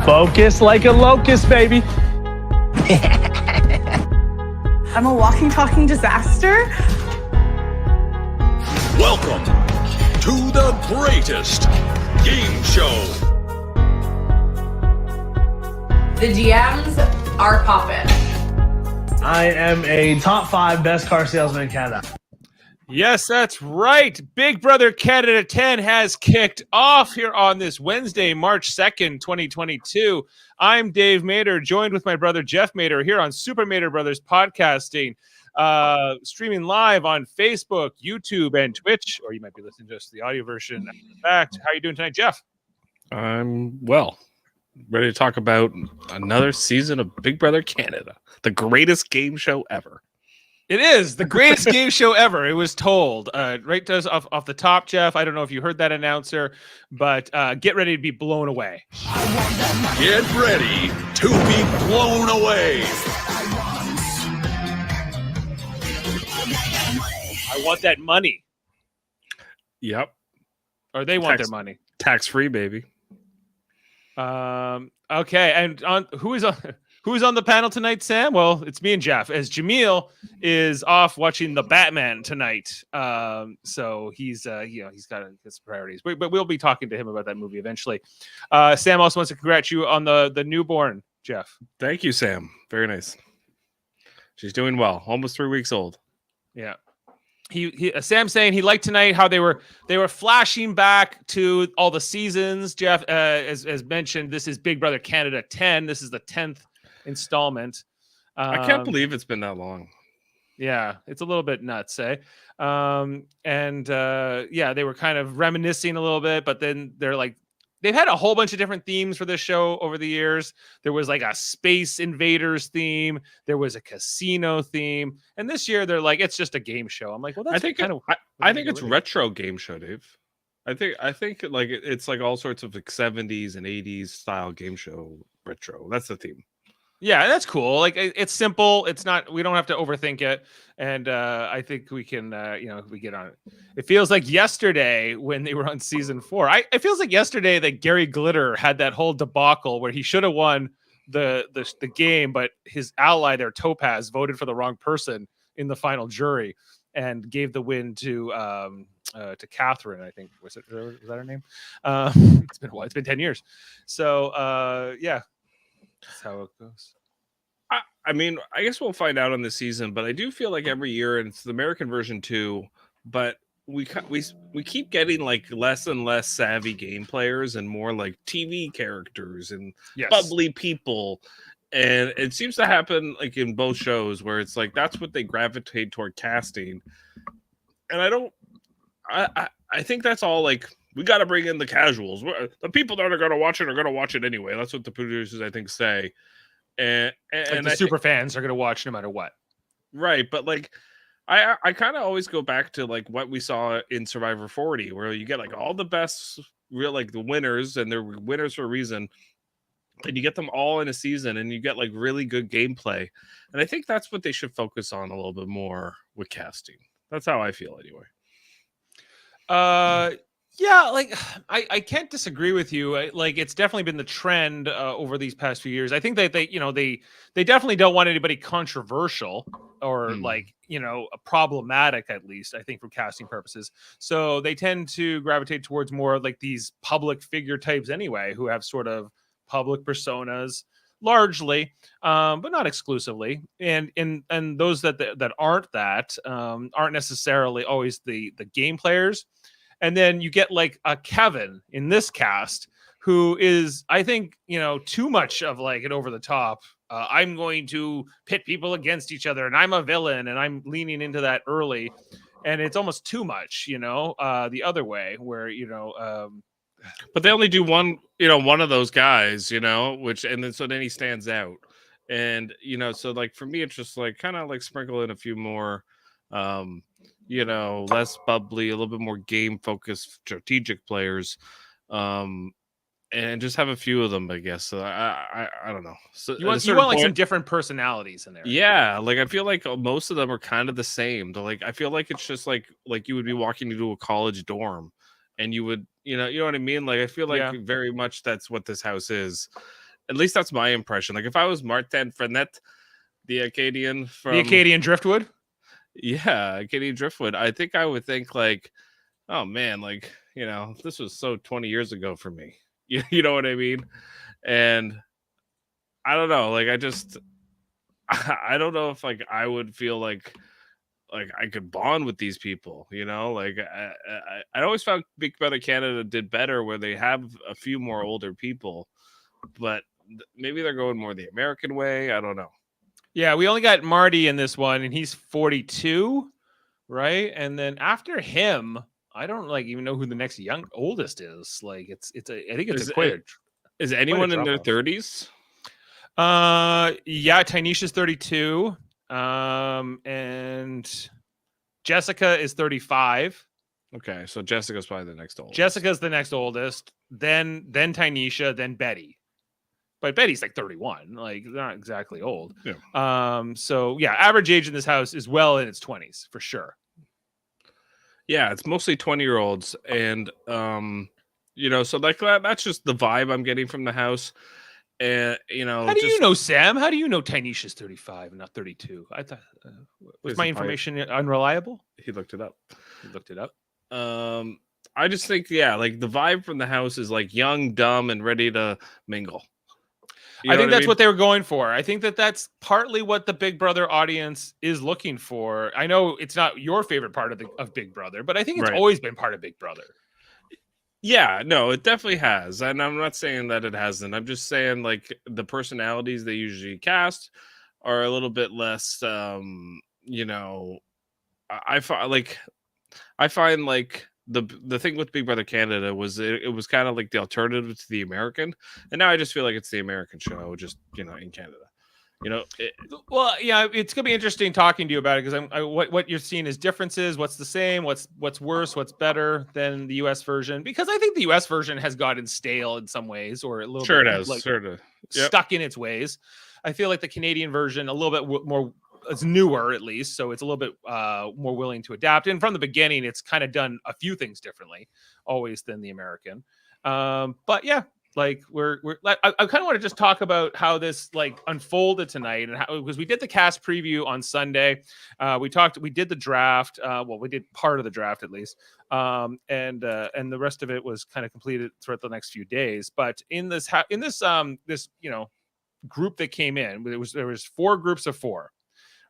Focus like a locust, baby. I'm a walking, talking disaster. Welcome to the greatest game show. The GMs are popping. I am a top 5 best car salesman in Canada. Yes, that's right. Big Brother Canada 10 has kicked off here on this Wednesday, March 2nd, 2022. I'm Dave Mader, joined with my brother Jeff Mader here on Super Mader Brothers Podcasting, streaming live on Facebook, YouTube, and Twitch, or you might be listening to just the audio version after the fact. How are you doing tonight, Jeff? I'm well. Ready to talk about another season of Big Brother Canada, the greatest game show ever. It is the greatest game show ever. It was told right to us off the top, Jeff. I don't know if you heard that announcer, but get ready to be blown away. Get ready to be blown away. I want that money. Yep. Or they want their money. Tax-free, baby. Okay, and who's on the panel tonight, Sam? Well, it's me and Jeff, as Jamil is off watching The Batman tonight. So he's got his priorities. But we'll be talking to him about that movie eventually. Sam also wants to congratulate you on the newborn, Jeff. Thank you, Sam. Very nice. She's doing well. Almost 3 weeks old. Yeah. Sam saying he liked tonight how they were flashing back to all the seasons. Jeff, as mentioned, this is Big Brother Canada 10. This is the 10th installment. I can't believe it's been that long. Yeah, it's a little bit nuts, eh? They were kind of reminiscing a little bit, but then they're like, they've had a whole bunch of different themes for this show over the years. There was like a Space Invaders theme. There was a casino theme. And this year they're like, it's just a game show. I'm like, well, that's I think it's retro game show, Dave. I think like it's like all sorts of like 70s and 80s style game show retro. That's the theme. Yeah, that's cool. Like it's simple. It's not. We don't have to overthink it. And I think we can. We get on it. It feels like yesterday when they were on season 4. It feels like yesterday that Gary Glitter had that whole debacle where he should have won the game, but his ally there, Topaz, voted for the wrong person in the final jury and gave the win to Catherine. I think was that her name? It's been a while. It's been 10 years. So yeah. That's how it goes. I mean, I guess we'll find out on this season, but I do feel like every year, and it's the American version too, but we keep getting like less and less savvy game players and more like TV characters and bubbly people. And it seems to happen like in both shows where it's like that's what they gravitate toward casting. And I think that's all like we got to bring in the casuals. The people that are going to watch it are going to watch it anyway. That's what the producers, I think, say. And like the super fans are going to watch no matter what. Right. But like, I kind of always go back to like what we saw in Survivor 40, where you get like all the best real, like the winners, and they're winners for a reason. And you get them all in a season and you get like really good gameplay. And I think that's what they should focus on a little bit more with casting. That's how I feel anyway. Yeah, like I can't disagree with you. Like it's definitely been the trend over these past few years. I think that they definitely don't want anybody controversial or like problematic, at least I think for casting purposes. So they tend to gravitate towards more like these public figure types anyway, who have sort of public personas largely, but not exclusively. And those that aren't aren't necessarily always the game players. And then you get like a Kevin in this cast who is, I think, too much of like an over the top. I'm going to pit people against each other and I'm a villain, and I'm leaning into that early. And it's almost too much, the other way where, but they only do one of those guys, so then he stands out. And, so like for me, it's just like kind of like sprinkle in a few more, less bubbly, a little bit more game focused strategic players, and just have a few of them, I guess. So I don't know. So you want like some different personalities in there. Yeah, like I feel like most of them are kind of the same. Like I feel like it's just like you would be walking into a college dorm, and you would you know what I mean. Like I feel like very much that's what this house is. At least that's my impression. Like if I was Martin Frenet, the Acadian from The Acadian Driftwood. Yeah, Acadian Driftwood, I think I would think like, oh man, like, this was so 20 years ago for me. You know what I mean? And I don't know, like I don't know if like I would feel like I could bond with these people, like I always found Big Brother Canada did better where they have a few more older people, but maybe they're going more the American way. I don't know. Yeah, we only got Marty in this one, and he's 42, right? And then after him, I don't even know who the next oldest is. Like I think it's is anyone in their drop-off. 30s? Yeah, Tynesha's 32. And Jessica is 35. Okay, so Jessica's probably the next oldest. Jessica's the next oldest, then Tynesha, then Betty. But Betty's like 31, like they're not exactly old. Yeah. So yeah, average age in this house is well in its 20s for sure. Yeah, it's mostly 20-year-olds, and so like that's just the vibe I'm getting from the house. And how do you know, Sam? How do you know Tynesha's 35 and not 32? I thought was my information unreliable? He looked it up. I just think like the vibe from the house is like young, dumb, and ready to mingle. I think that's what they were going for. I think that's partly what the Big Brother audience is looking for. I know it's not your favorite part of Big Brother, but I think it's always been part of Big Brother. Yeah, no, it definitely has. And I'm not saying that it hasn't. I'm just saying like the personalities they usually cast are a little bit less I find like the thing with Big Brother Canada was it was kind of like the alternative to the American, and now I just feel like it's the American show, just in Canada. Well, yeah, it's gonna be interesting talking to you about it because what you're seeing is differences. What's the same? What's worse? What's better than the U.S. version? Because I think the U.S. version has gotten stale in some ways, or a little sure bit it has, stuck in its ways. I feel like the Canadian version a little bit more. It's newer, at least, so it's a little bit more willing to adapt. And from the beginning, it's kind of done a few things differently, always than the American. But yeah, like I kind of want to just talk about how this unfolded tonight, and how, because we did the cast preview on Sunday. We did the draft. We did part of the draft at least, and the rest of it was kind of completed throughout the next few days. But in this group that came in, there was 4 groups of 4.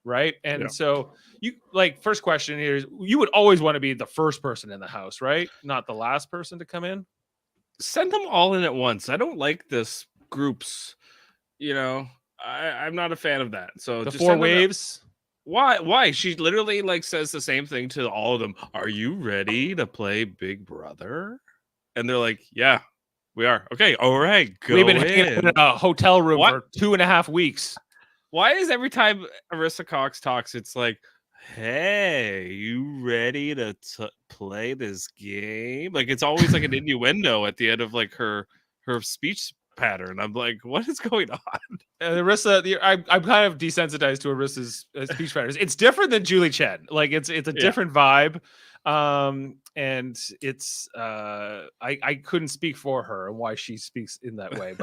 Right. And so you first question here is you would always want to be the first person in the house, right? Not the last person to come in. Send them all in at once. I don't like this groups. I'm not a fan of that. So the 4 waves. Why? She literally says the same thing to all of them. Are you ready to play Big Brother? And they're like, yeah, we are. Okay. All right. Go. We've been hanging in a hotel room for 2.5 weeks. Why is every time Arissa Cox talks, it's like, hey, you ready to play this game? Like, it's always like an innuendo at the end of her speech pattern. I'm like, what is going on? Arissa, I'm kind of desensitized to Arissa's speech patterns. It's different than Julie Chen. Like, it's a different vibe. And it's I couldn't speak for her and why she speaks in that way,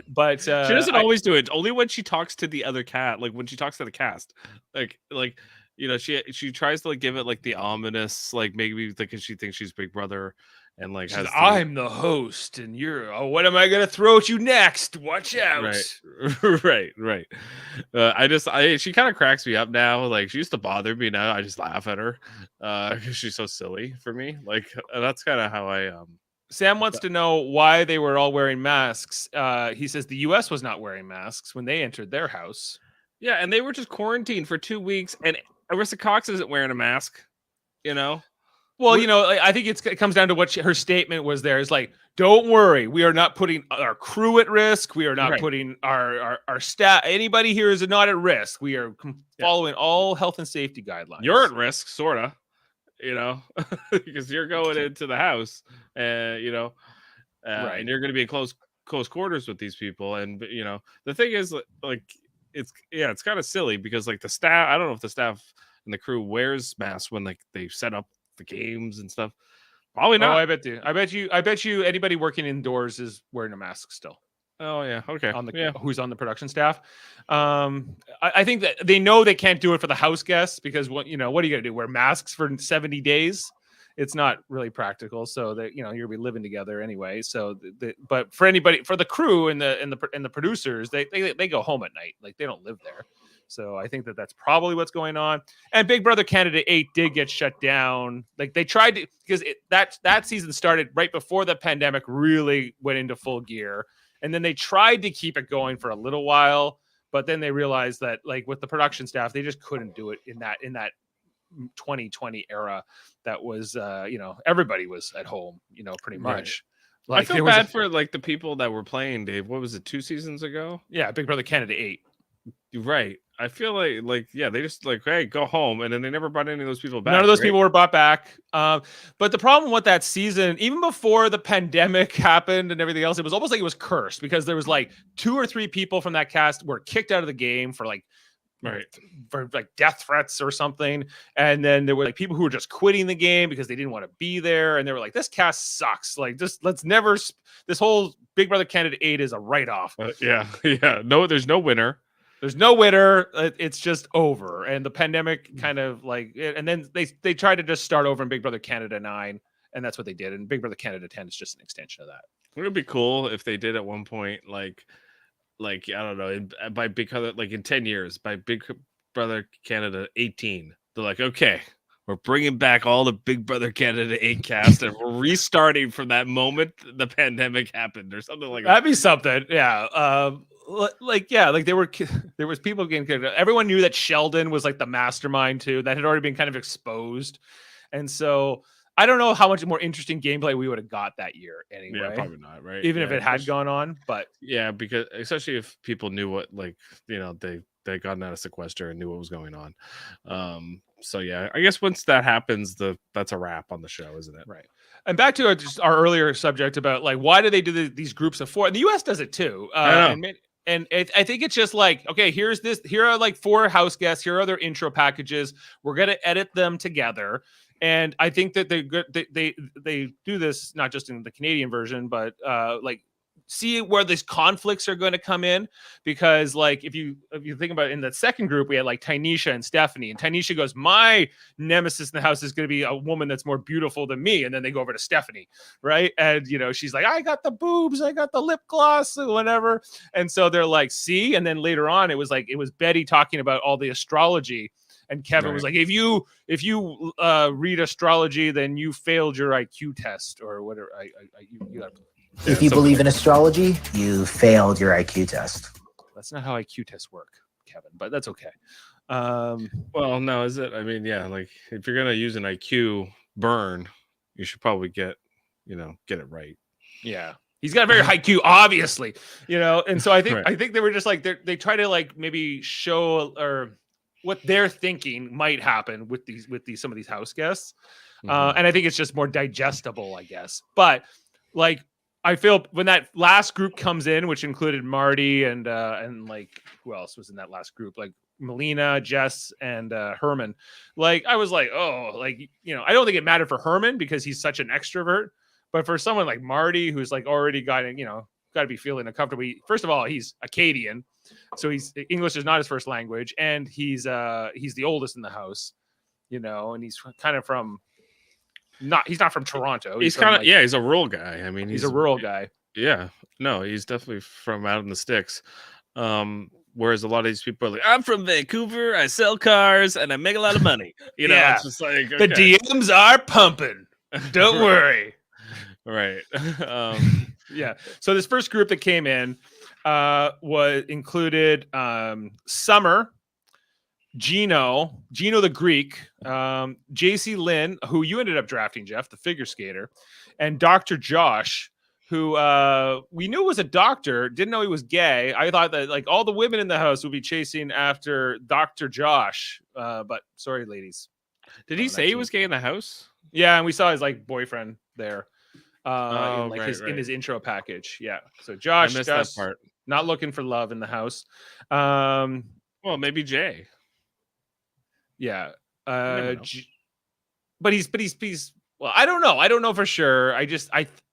but she doesn't always do it. Only when she talks to the other cat, like when she talks to the cast, she tries to give it the ominous, maybe because she thinks she's Big Brother. And I'm the host, and you're. Oh, what am I gonna throw at you next? Watch out! Right. She kind of cracks me up now. She used to bother me. Now I just laugh at her because she's so silly for me. That's kind of how I. Sam wants to know why they were all wearing masks. He says the U.S. was not wearing masks when they entered their house. Yeah, and they were just quarantined for 2 weeks, and Arissa Cox isn't wearing a mask. Well, I think it comes down to what her statement was there. Is don't worry, we are not putting our crew at risk. We are not putting our staff. Anybody here is not at risk. We are following all health and safety guidelines. You're at risk, sort of, because you're going into the house and, and you're going to be in close quarters with these people. And, the thing is it's kind of silly because the staff, I don't know if the staff and the crew wears masks when they set up the games and stuff. Probably not. Oh, I bet you anybody working indoors is wearing a mask still. Oh yeah, okay. on the Yeah, who's on the production staff. I think that they know they can't do it for the house guests because what are you gonna do? Wear masks for 70 days? It's not really practical. So that you're gonna be living together anyway. So but for anybody, for the crew and the producers, they go home at night. Like they don't live there. So I think that that's probably what's going on. And Big Brother Canada 8 did get shut down. Like they tried to, because that season started right before the pandemic really went into full gear. And then they tried to keep it going for a little while, but then they realized that like with the production staff, they just couldn't do it in that 2020 era. That was everybody was at home, pretty much. Right. Like I feel bad for like the people that were playing, Dave. What was it, 2 seasons ago? Yeah, Big Brother Canada 8. Right. I feel like yeah, they just like, hey, go home, and then they never brought any of those people back. None of those people were brought back. But the problem with that season, even before the pandemic happened and everything else, it was almost like it was cursed because there was like 2 or 3 people from that cast were kicked out of the game for like death threats or something. And then there were like people who were just quitting the game because they didn't want to be there. And they were like, this cast sucks. Like this whole Big Brother Canada 8 is a write-off. Yeah. No, there's no winner. There's no winner. It's just over. And the pandemic kind of like, and then they tried to just start over in Big Brother Canada 9, and that's what they did. And Big Brother Canada 10 is just an extension of that. It would be cool if they did at one point, like I don't know, by Big Brother, like in 10 years, by Big Brother Canada 18, they're like, okay, we're bringing back all the Big Brother Canada 8 cast, and we're restarting from that moment the pandemic happened, or something like that. That'd be something, yeah. Like there was people getting kicked out. Everyone knew that Sheldon was like the mastermind too. That had already been kind of exposed, and so I don't know how much more interesting gameplay we would have got that year anyway. Yeah, probably not, right? Even if it had gone on, but yeah, because especially if people knew what, like, they gotten out of sequester and knew what was going on. So yeah, I guess once that happens, that's a wrap on the show, isn't it? Right. And back to just our earlier subject about like why do they do these groups of 4? And the US does it too. And I think it's just like, okay, here are like 4 house guests. Here are their intro packages. We're gonna edit them together. And I think that they do this not just in the Canadian version, but like see where these conflicts are going to come in, because like if you think about it, in that second group we had like Tynesha and Stephanie, and Tynesha goes, my nemesis in the house is going to be a woman that's more beautiful than me, and then they go over to Stephanie, right? And she's like, I got the boobs, I got the lip gloss, or whatever. And so they're like, see. And then later on it was Betty talking about all the astrology, and Kevin was like, if you read astrology, then you failed your IQ test or whatever. You got. If you believe in astrology, you failed your IQ test. That's not how IQ tests work, Kevin, but that's okay. Well, no, is it? I mean, yeah, like if you're gonna use an IQ burn, you should probably get it right. Yeah. He's got a very high IQ, obviously, and so I think Right. I think they were just like they try to like maybe show or what they're thinking might happen with some of these house guests. And I think it's just more digestible, I guess. But like I feel when that last group comes in, which included Marty and like who else was in that last group, like Melina, Jess, and Herman. Like I was like, oh, like I don't think it mattered for Herman because he's such an extrovert, but for someone like Marty, who's like already got to be feeling uncomfortable. First of all, he's Acadian, so English is not his first language, and he's the oldest in the house, and he's kind of from. He's not from Toronto. He's kind of he's a rural guy. I mean, he's a rural guy. Yeah, no, he's definitely from out in the sticks. Whereas a lot of these people are like, I'm from Vancouver, I sell cars, and I make a lot of money. It's just like the DMs are pumping. Don't worry. Right. Yeah. So this first group that came in included Summer, Gino the Greek, Jacey-Lynne, who you ended up drafting, Jeff, the figure skater, and Dr. Josh, who we knew was a doctor, didn't know he was gay. I thought that like all the women in the house would be chasing after Dr. Josh, but sorry, ladies. Did he say he was gay in the house? Yeah, and we saw his like boyfriend there, in his intro package. Yeah, so Josh, I missed that part. Not looking for love in the house. Well, maybe Jay. Yeah. But he's well, I don't know for sure.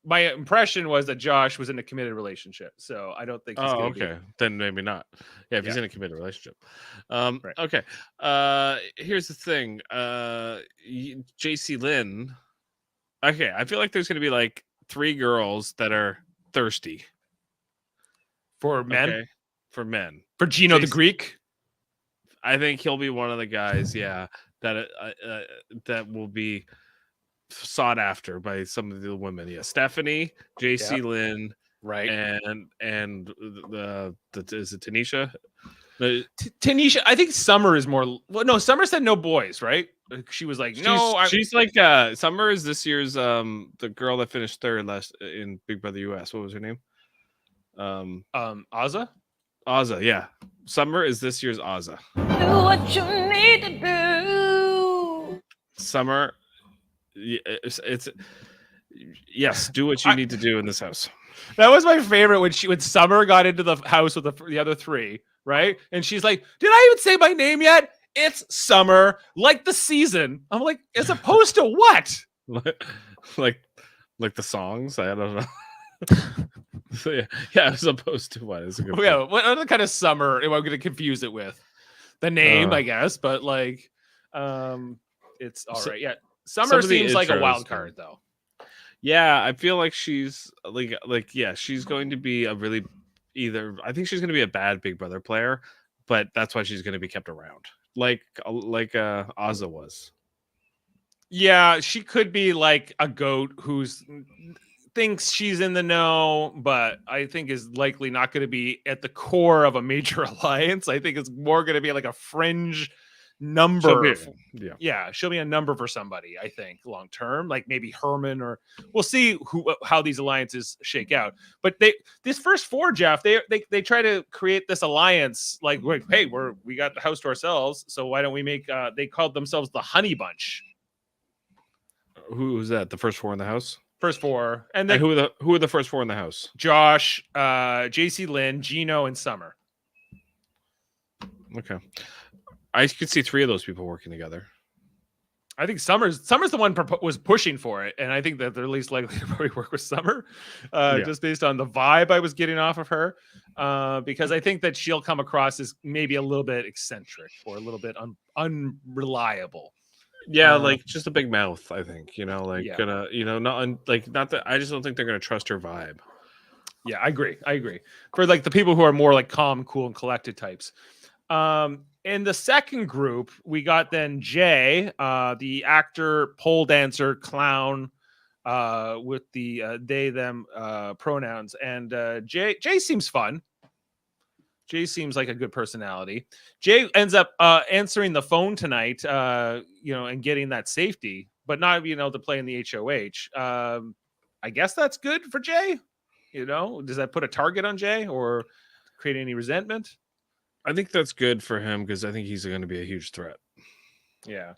my impression was that Josh was in a committed relationship, so I don't think he's Oh, gonna okay. Then maybe not. Yeah, if he's Yeah. in a committed relationship. Right. Okay. Here's the thing. Jacey-Lynne. Okay, I feel like there's gonna be like 3 girls that are thirsty. For men, Okay, for men. for Gino the Jason- Greek. I think he'll be one of the guys, yeah, that that will be sought after by some of the women. Yeah, Stephanie, Jacey-Lynne, Right. and the is it Tanisha? Tanisha, I think Summer is more. Well, no, Summer said no boys, right? She was like, she's like Summer is this year's the girl that finished third last in Big Brother US. What was her name? Azza. Azza, yeah. Summer is this year's Azza. Do what you need to do. Summer, it's yes. Do what you need to do in this house. That was my favorite when Summer got into the house with the other 3, right? And she's like, "Did I even say my name yet? It's Summer, like the season." I'm like, as opposed to what? like the songs. I don't know. So yeah, as opposed to what is a good point. Yeah, what other kind of summer am I going to confuse it with? The name, I guess, but like, it's all right. Yeah, Summer seems like a wild card, though. Yeah, I feel like she's yeah, she's going to be a really I think she's going to be a bad Big Brother player, but that's why she's going to be kept around, like Azza was. Yeah, she could be like a goat who's thinks she's in the know, but I think is likely not going to be at the core of a major alliance. I think it's more going to be like a fringe number. She'll be a number for somebody, I think, long term, like maybe Herman, or we'll see how these alliances shake out. But this first 4, Jeff, they try to create this alliance like, hey, we got the house to ourselves, so why don't we make they called themselves the Honey Bunch. Who was that? The first 4 in the house? First 4. And who are the first 4 in the house? Josh, Jacey-Lynne, Gino, and Summer. Okay. I could see 3 of those people working together. I think Summer's the one was pushing for it, and I think that they're least likely to probably work with Summer, just based on the vibe I was getting off of her, because I think that she'll come across as maybe a little bit eccentric or a little bit unreliable. Yeah, like just a big mouth, I think, gonna, not that I just don't think they're gonna trust her vibe. Yeah, I agree. For like the people who are more like calm, cool, and collected types. In the second group, we got then Jay, the actor, pole dancer, clown, with the they, them pronouns. And Jay seems fun. Jay seems like a good personality. Jay ends up answering the phone tonight, and getting that safety, but not being able to play in the HOH. I guess that's good for Jay. Does that put a target on Jay or create any resentment? I think that's good for him because I think he's going to be a huge threat. Yeah.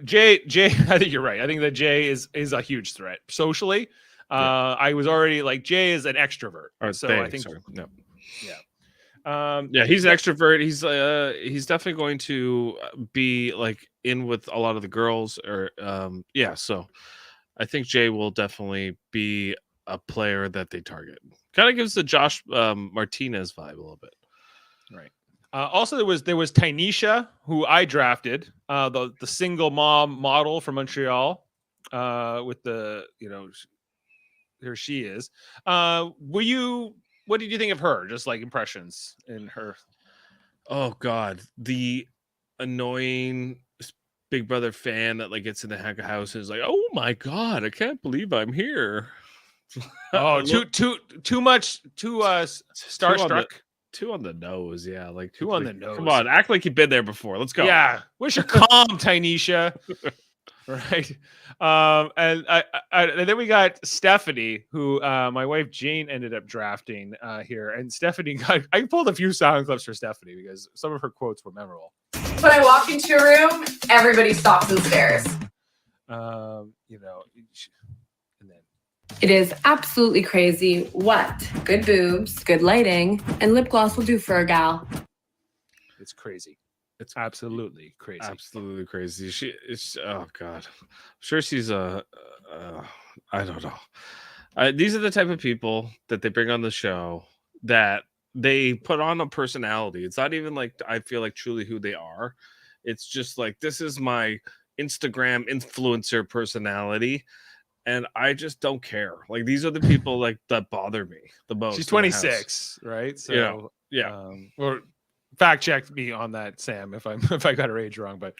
Jay, I think you're right. I think that Jay is a huge threat socially. I was already like, Jay is an extrovert. I think no. Yeah. He's an extrovert. He's definitely going to be like in with a lot of the girls so I think Jay will definitely be a player that they target. Kind of gives the Josh Martinez vibe a little bit. Right. Also, there was Tanisha, who I drafted, the single mom model from Montreal, with the there she is. What did you think of her? Just like impressions in her. Oh God, the annoying Big Brother fan that like gets in the house and is like, "Oh my God, I can't believe I'm here." Oh, too much, starstruck. 2 on the nose, yeah, like 2 on the nose. Come on, act like you've been there before. Let's go. Yeah, wish her calm, Tanisha. Right. And then we got Stephanie, who my wife Jane ended up drafting here. And Stephanie I pulled a few sound clips for Stephanie because some of her quotes were memorable. When I walk into a room, everybody stops and stares. And then it is absolutely crazy what good boobs, good lighting, and lip gloss will do for a gal. It's crazy. It's absolutely crazy. Absolutely crazy. Oh God, I'm sure she's I don't know. These are the type of people that they bring on the show that they put on a personality. It's not even like I feel like truly who they are. It's just like, this is my Instagram influencer personality, and I just don't care. Like, these are the people like that bother me the most. She's in the house. 26, right? So Yeah. Or fact check me on that, Sam, if I got her age wrong. But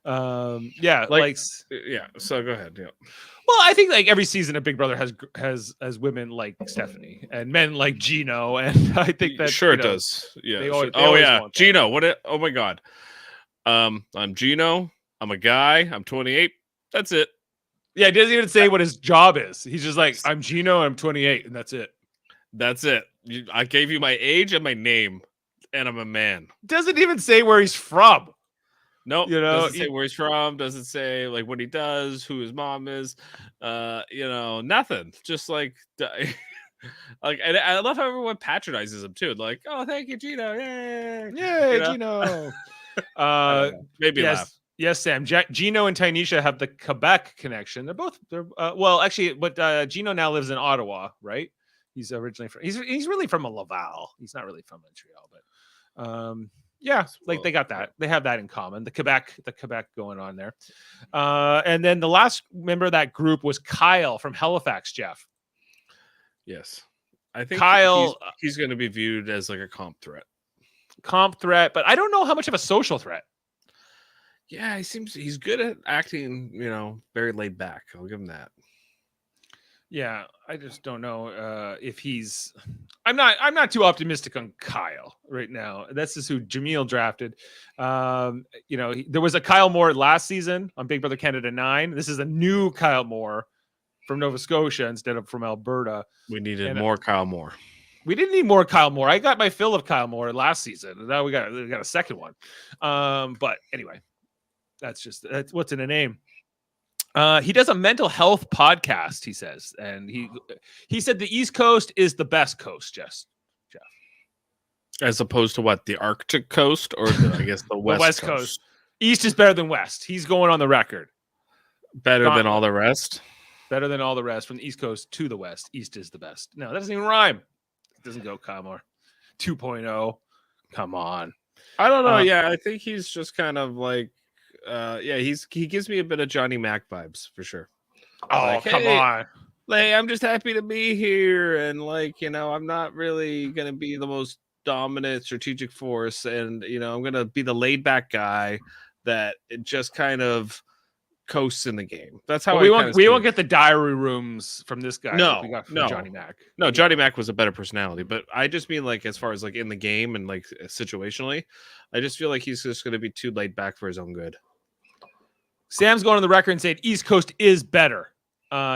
yeah, like yeah. So go ahead. Yeah. well, I think like every season of Big Brother has women like Stephanie and men like Gino, and I think that sure it does. Yeah. they always yeah, want that. Gino. Oh my God. I'm Gino. I'm a guy. I'm 28. That's it. Yeah, he doesn't even say what his job is. He's just like, I'm Gino, I'm 28, and that's it. That's it. I gave you my age and my name, and I'm a man. Doesn't even say where he's from. No, You know, doesn't say where he's from. Doesn't say like what he does, who his mom is. Nothing. Just like, like, and I love how everyone patronizes him too. Like, oh, thank you, Gino. Yay, Gino. Maybe laugh. Yes, Sam. Gino and Tynesha have the Quebec connection. They're well, actually, but Gino now lives in Ottawa, right? He's originally from. He's really from a Laval. He's not really from Montreal, but yeah, like they got that. They have that in common. The Quebec going on there. And then the last member of that group was Kyle from Halifax. Jeff. Yes, I think Kyle. He's going to be viewed as like a comp threat, but I don't know how much of a social threat. Yeah, he's good at acting, very laid back. I'll give him that. Yeah, I just don't know if he's. I'm not too optimistic on Kyle right now. This is who Jameel drafted. There was a Kyle Moore last season on Big Brother Canada 9. This is a new Kyle Moore from Nova Scotia instead of from Alberta. We needed more Kyle Moore. We didn't need more Kyle Moore. I got my fill of Kyle Moore last season. Now we got a second one. But anyway. That's what's in a name. He does a mental health podcast, he says. And he said the East Coast is the best coast, Jeff. As opposed to what? The Arctic coast or I guess the West Coast? East is better than West. He's going on the record. Better than all the rest? Better than all the rest. From the East Coast to the West, East is the best. No, that doesn't even rhyme. It doesn't go Kyle Moore. 2.0. Come on. I don't know. Yeah, I think he's just kind of like, he gives me a bit of Johnny Mac vibes for sure. Oh, like, come on. Like, I'm just happy to be here. And like, I'm not really going to be the most dominant strategic force. And, I'm going to be the laid back guy that just kind of coasts in the game. That's how we won't get the diary rooms from this guy. No, like we got from Johnny Mac. No, Johnny Mac was a better personality, but I just mean like as far as like in the game and like situationally, I just feel like he's just going to be too laid back for his own good. Sam's going on the record and saying East Coast is better.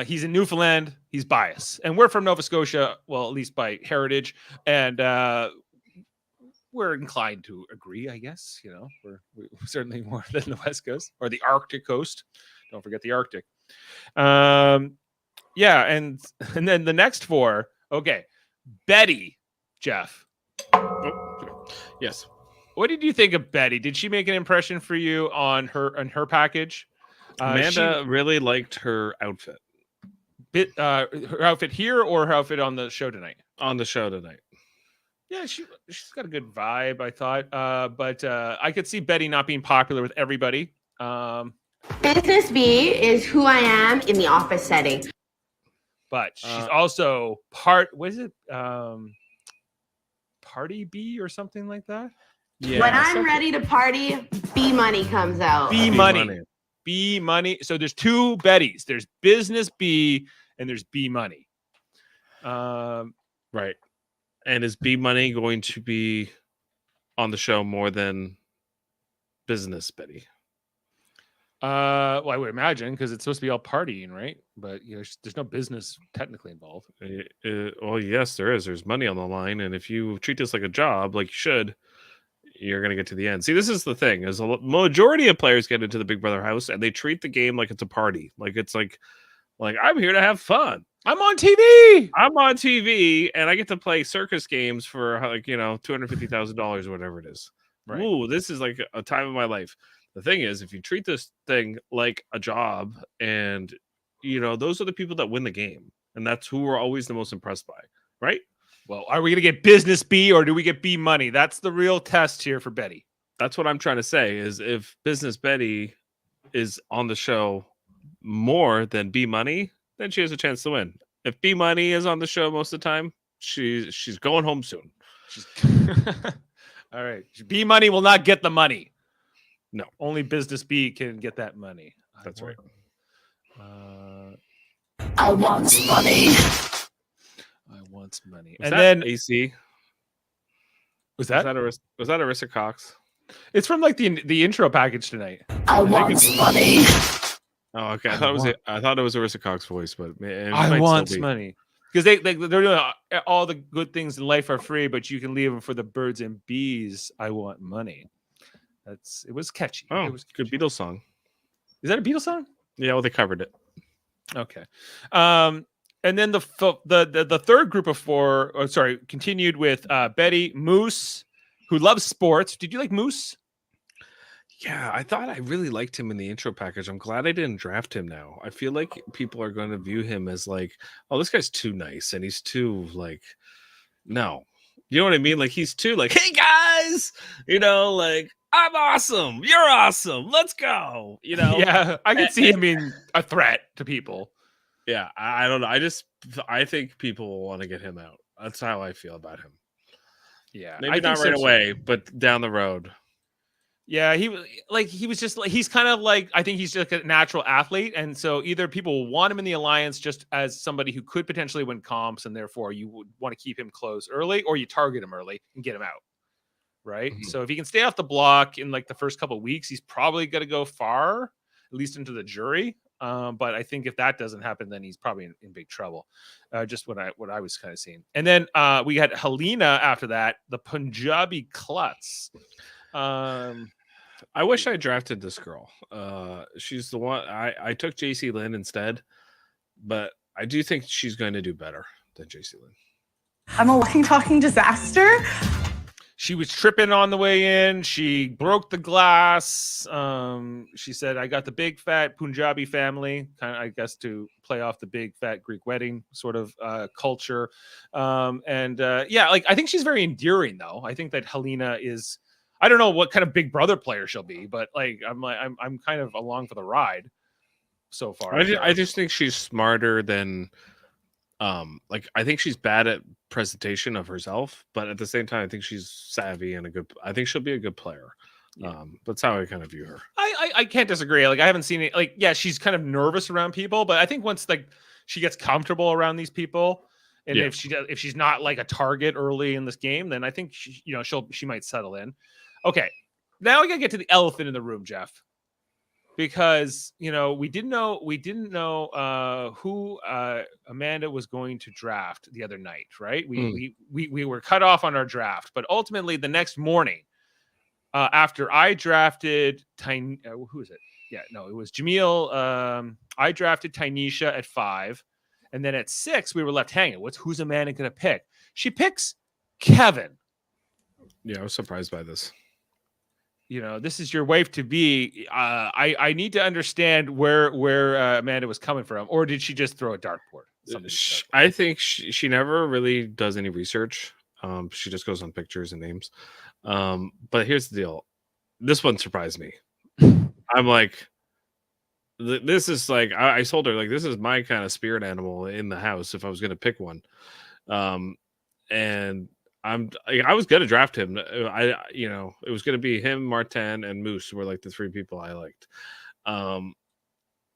He's in Newfoundland. He's biased, and we're from Nova Scotia. Well, at least by heritage, and we're inclined to agree. I guess we're certainly more than the West Coast or the Arctic coast. Don't forget the Arctic. Yeah, and then the next four. Okay, Betty, Jeff. Oh, yes. What did you think of Betty? Did she make an impression for you on her package? Amanda really liked her outfit. Her outfit here or her outfit on the show tonight? On the show tonight. Yeah, she's got a good vibe, I thought. But I could see Betty not being popular with everybody. Business B is who I am in the office setting. But she's also what is it? Party B or something like that? Yeah. When I'm ready to party, B money comes out. B money. So there's two Bettys. There's business B and there's B money. Right. And is B money going to be on the show more than business Betty? Well, I would imagine because it's supposed to be all partying, right? But there's no business technically involved. Well, yes, there is. There's money on the line, and if you treat this like a job, like you should, you're going to get to the end. See, this is the thing: is a majority of players get into the Big Brother house, and they treat the game like it's a party, like it's like I'm here to have fun. I'm on TV, and I get to play circus games for like $250,000 or whatever it is. Right. Ooh, this is like a time of my life. The thing is, if you treat this thing like a job and those are the people that win the game, and that's who we're always the most impressed by, right? Well, are we going to get business B or do we get B money? That's the real test here for Betty. That's what I'm trying to say. Is if Business Betty is on the show more than B Money, then she has a chance to win. If B Money is on the show most of the time, she's going home soon. All right. B Money will not get the money. No, only Business B can get that money. That's right. I want money. I want money. Was and that then AC. Was that Arissa Cox? It's from like the intro package tonight. I want money. Oh, okay. I thought it was Arissa Cox's voice, but I want money because they're doing all the good things in life are free, but you can leave them for the birds and bees. I want money. It was catchy. Oh, it was good Beatles song. Is that a Beatles song? Yeah, well, they covered it. Okay. And then the third group of four, continued with Betty, Moose, who loves sports. Did you like Moose? Yeah, I thought I really liked him in the intro package. I'm glad I didn't draft him now. I feel like people are going to view him as like, oh, this guy's too nice and he's too like, no. You know what I mean? Like he's too like, hey guys, like I'm awesome. You're awesome. Let's go. Yeah, I could see him being a threat to people. Yeah, I don't know. I think people will want to get him out. That's how I feel about him. Yeah, maybe not right away, but down the road. Yeah, he's kind of like, I think he's just a natural athlete. And so either people will want him in the alliance just as somebody who could potentially win comps, and therefore you would want to keep him close early, or you target him early and get him out. Right. Mm-hmm. So if he can stay off the block in like the first couple of weeks, he's probably going to go far, at least into the jury. But I think if that doesn't happen, then he's probably in big trouble. Just what I was kind of seeing. And then we had Helena after that, the Punjabi Klutz. I wish I drafted this girl. She's the one I took Jacey-Lynne instead, but I do think she's going to do better than Jacey-Lynne. I'm a walking, talking disaster. She was tripping on the way in. She broke the glass. She said, I got the big fat Punjabi family, kind of, I guess, to play off the big fat Greek wedding sort of culture. I think she's very endearing, though. I think that Helena is, I don't know what kind of big brother player she'll be, but I'm kind of along for the ride so far. I just think she's smarter than I think she's bad at presentation of herself, but at the same time I think she's savvy and I think she'll be a good player. Yeah. That's how I kind of view her. I can't disagree. Like I haven't seen it. Like, yeah, she's kind of nervous around people, but I think once like she gets comfortable around these people, and if she's not like a target early in this game, then I think she might settle in. Okay, now we gotta get to the elephant in the room, Jeff, because we didn't know who Amanda was going to draft the other night, right? We were cut off on our draft, but ultimately the next morning, after I drafted who is it? Yeah, no, it was Jamil. I drafted Tynesha at 5, and then at 6 we were left hanging. Who's Amanda going to pick? She picks Kevin. Yeah, I was surprised by this. This is your wife to be. I need to understand where Amanda was coming from, or did she just throw a dartboard? I think she never really does any research. She just goes on pictures and names. But here's the deal. This one surprised me. I'm like, this is like, I told her, like, this is my kind of spirit animal in the house if I was going to pick one. And I was going to draft him. It was going to be him, Martin, and Moose were like the 3 people I liked.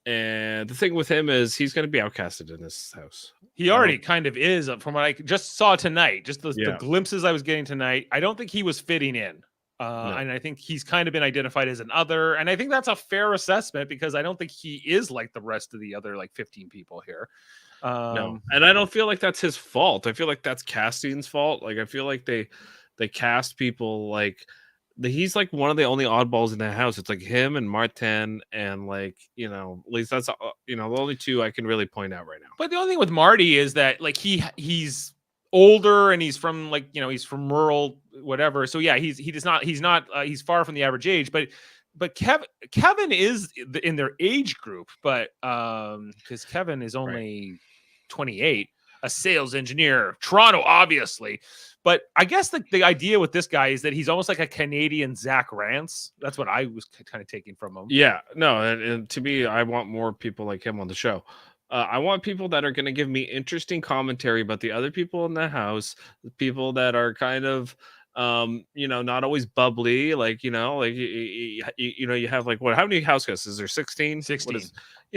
And the thing with him is he's going to be outcasted in this house. He already kind of is, from what I just saw tonight. Just the glimpses I was getting tonight. I don't think he was fitting in. No. And I think he's kind of been identified as an other. And I think that's a fair assessment because I don't think he is like the rest of the other like 15 people here. No, and I don't feel like that's his fault. I feel like that's casting's fault. Like I feel like they cast people like he's like one of the only oddballs in the house. It's like him and Martin, and like at least that's the only 2 I can really point out right now. But the only thing with Marty is that like he's older and he's from like he's from rural whatever. So yeah, he's far from the average age, but but Kevin is in their age group, but because Kevin is only 28, a sales engineer, Toronto, obviously. But I guess the idea with this guy is that he's almost like a Canadian Zach Rance. That's what I was kind of taking from him. Yeah, no, and to me, I want more people like him on the show. I want people that are going to give me interesting commentary about the other people in the house, the people that are kind of, not always bubbly. Like, like you have like what? How many house guests is there? 16? 16.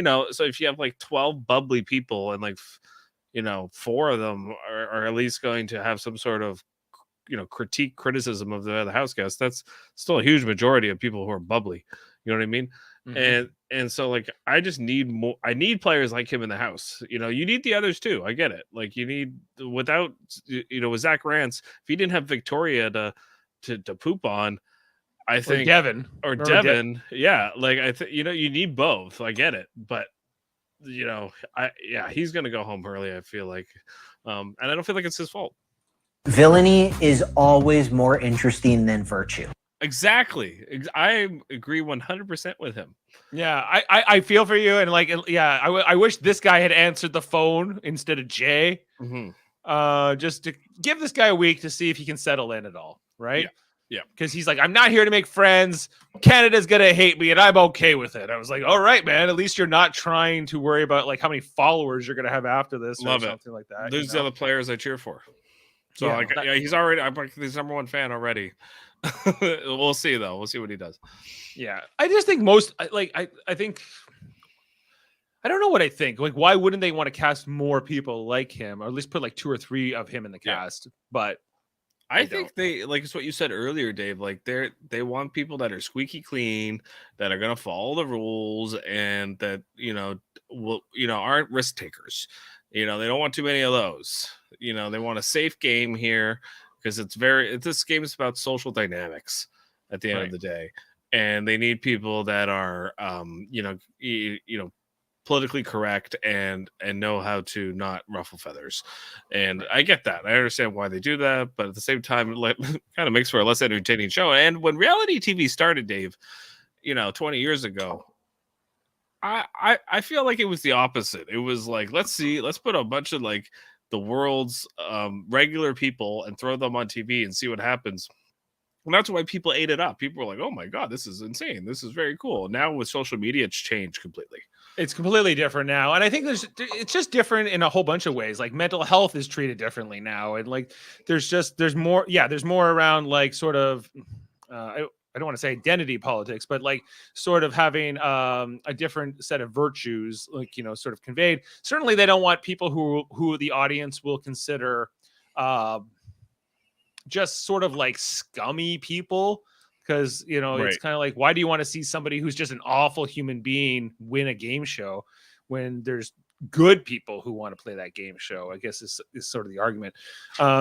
So if you have like 12 bubbly people and like 4 of them are at least going to have some sort of criticism of the other house guests, that's still a huge majority of people who are bubbly. You know what I mean? Mm-hmm. And so like I just need more. I need players like him in the house. You need the others too. I get it. Like you need without with Zach Rance, if he didn't have Victoria to poop on, I think Devin yeah. Like I think you need both. I get it, but he's gonna go home early. I feel like, and I don't feel like it's his fault. Villainy is always more interesting than virtue. Exactly. I agree 100% with him. Yeah, I feel for you, and like, yeah, I wish this guy had answered the phone instead of Jay. Mm-hmm. Just to give this guy a week to see if he can settle in at all, right? Yeah. Because he's like, I'm not here to make friends. Canada's gonna hate me, and I'm okay with it. I was like, all right, man. At least you're not trying to worry about like how many followers you're gonna have after this, or something like that. Those are the other players I cheer for. So he's already. I'm like his number one fan already. We'll see though. We'll see what he does. Yeah, I just think I think I don't know what I think. Like, why wouldn't they want to cast more people like him, or at least put like 2 or 3 of him in the cast? But I think they like it's what you said earlier, Dave. Like they want people that are squeaky clean, that are gonna follow the rules, and that aren't risk takers. They don't want too many of those. They want a safe game here. Because this game is about social dynamics at the end of the day, and they need people that are, politically correct and know how to not ruffle feathers. And I get that. I understand why they do that, but at the same time, it kind of makes for a less entertaining show. And when reality TV started, Dave, 20 years ago, I feel like it was the opposite. It was like, let's put a bunch of like the world's regular people and throw them on TV and see what happens. And that's why people ate it up. People were like, oh my God, this is insane. This is very cool. Now with social media, it's changed completely. It's completely different now. And I think it's just different in a whole bunch of ways. Like mental health is treated differently now. And like, there's more around like sort of, I don't want to say identity politics, but like sort of having a different set of virtues, like, sort of conveyed. Certainly they don't want people who the audience will consider just sort of like scummy people. Because, It's kind of like, why do you want to see somebody who's just an awful human being win a game show when there's good people who want to play that game show? I guess is sort of the argument.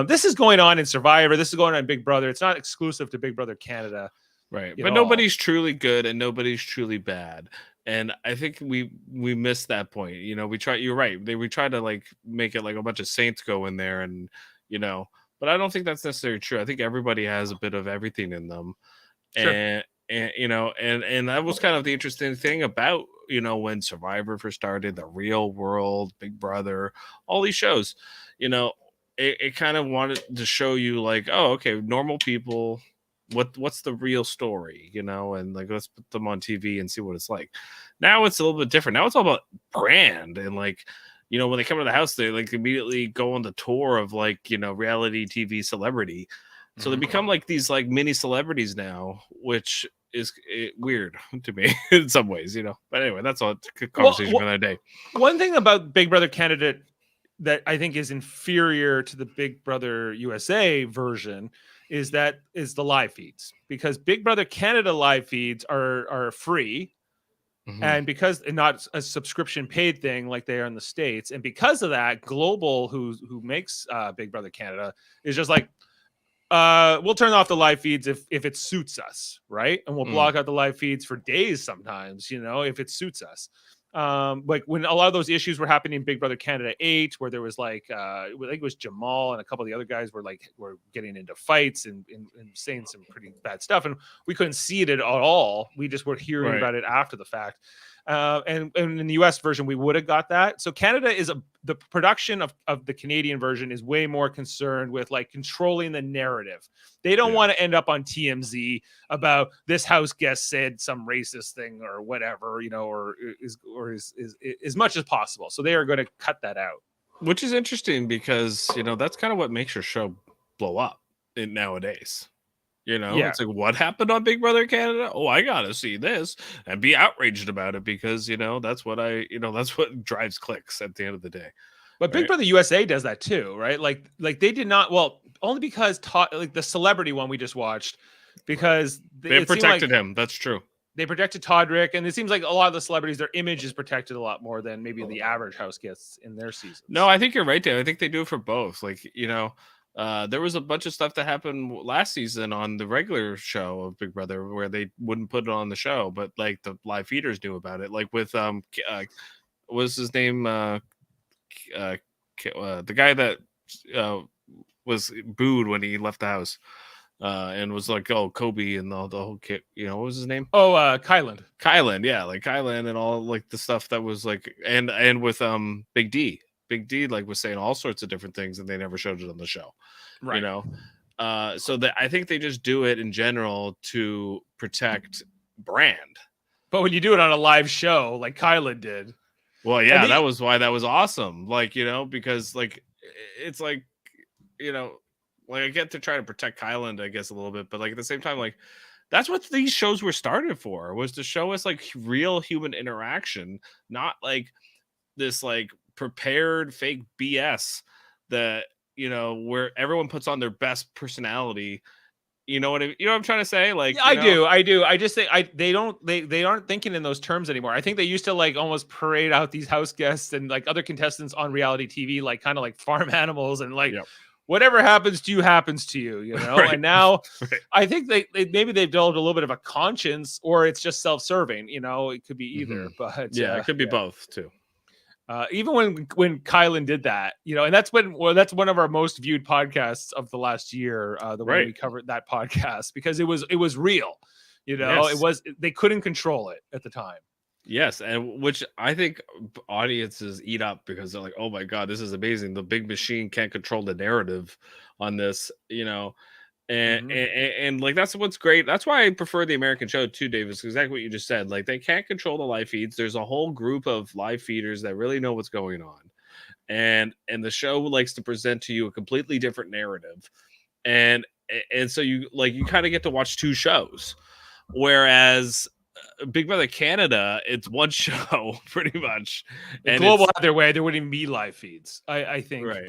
This is going on in Survivor. This is going on in Big Brother. It's not exclusive to Big Brother Canada. Right. But nobody's truly good and nobody's truly bad. And I think we missed that point. You're right. We try to like make it like a bunch of saints go in there and, but I don't think that's necessarily true. I think everybody has a bit of everything in them. Sure. And that was kind of the interesting thing about, when Survivor first started, The Real World, Big Brother, all these shows, it kind of wanted to show you like, oh, okay, normal people, what's the real story, and like, let's put them on TV and see what it's like. Now it's a little bit different. Now it's all about brand and like, when they come to the house, they like immediately go on the tour of like, reality TV celebrity. So they become like these like mini celebrities now, which is weird to me in some ways, But anyway, that's all conversation for that day. One thing about Big Brother Canada that I think is inferior to the Big Brother USA version is the live feeds, because Big Brother Canada live feeds are free. Mm-hmm. And because not a subscription paid thing like they are in the States, and because of that, Global, who makes Big Brother Canada, is just like, we'll turn off the live feeds if it suits us, right? And we'll block out the live feeds for days sometimes, if it suits us. Like when a lot of those issues were happening in Big Brother Canada 8, where there was like I think it was Jamal and a couple of the other guys were getting into fights and saying some pretty bad stuff, and we couldn't see it at all. We just were hearing about it after the fact. And in the US version, we would have got that. So Canada is the production of the Canadian version is way more concerned with like controlling the narrative. They don't want to end up on TMZ about this house guest said some racist thing or whatever, or as much as possible. So they are going to cut that out. Which is interesting because, that's kind of what makes your show blow up nowadays. It's like, what happened on Big Brother Canada? Oh, I gotta see this and be outraged about it because that's what that's what drives clicks at the end of the day. But Big Brother USA does that too, right? Like they did not. Well, only because like the celebrity one we just watched, because they protected him. That's true. They protected Todrick, and it seems like a lot of the celebrities, their image is protected a lot more than maybe the average house guests in their seasons. No, I think you're right, Dave. I think they do it for both. Like there was a bunch of stuff that happened last season on the regular show of Big Brother where they wouldn't put it on the show, but like the live feeders knew about it. Like with what was his name? The guy that was booed when he left the house and was like, "Oh, Kobe," and the whole kit. What was his name? Oh, Kyland. Kyland, yeah, like Kyland and all like the stuff that was like, and with Big D. Big D like was saying all sorts of different things and they never showed it on the show, right? So that I think they just do it in general to protect brand. But when you do it on a live show like Kyla did, well, yeah, that was why that was awesome. Like because like it's like like I get to try to protect Kyland, I guess a little bit, but like at the same time, like that's what these shows were started for, was to show us like real human interaction, not like this like prepared fake BS that where everyone puts on their best personality. You know what I'm trying to say? Like I do. I just think they aren't thinking in those terms anymore. I think they used to like almost parade out these house guests and like other contestants on reality TV, like kind of like farm animals and like whatever happens to you happens to you, Right. And now I think they maybe they've developed a little bit of a conscience, or it's just self-serving. It could be either, but it could be both too. Even when Kylan did that, and that's one of our most viewed podcasts of the last year, the way we covered that podcast, because it was real, they couldn't control it at the time. Yes, and which I think audiences eat up because they're like, oh my God, this is amazing. The big machine can't control the narrative on this, and like that's what's great. That's why I prefer the American show too, Davis. Exactly what you just said. Like they can't control the live feeds. There's a whole group of live feeders that really know what's going on, and the show likes to present to you a completely different narrative, and so you kind of get to watch two shows, whereas Big Brother Canada, it's one show pretty much. And Global had their way. There wouldn't even be live feeds, I think, right,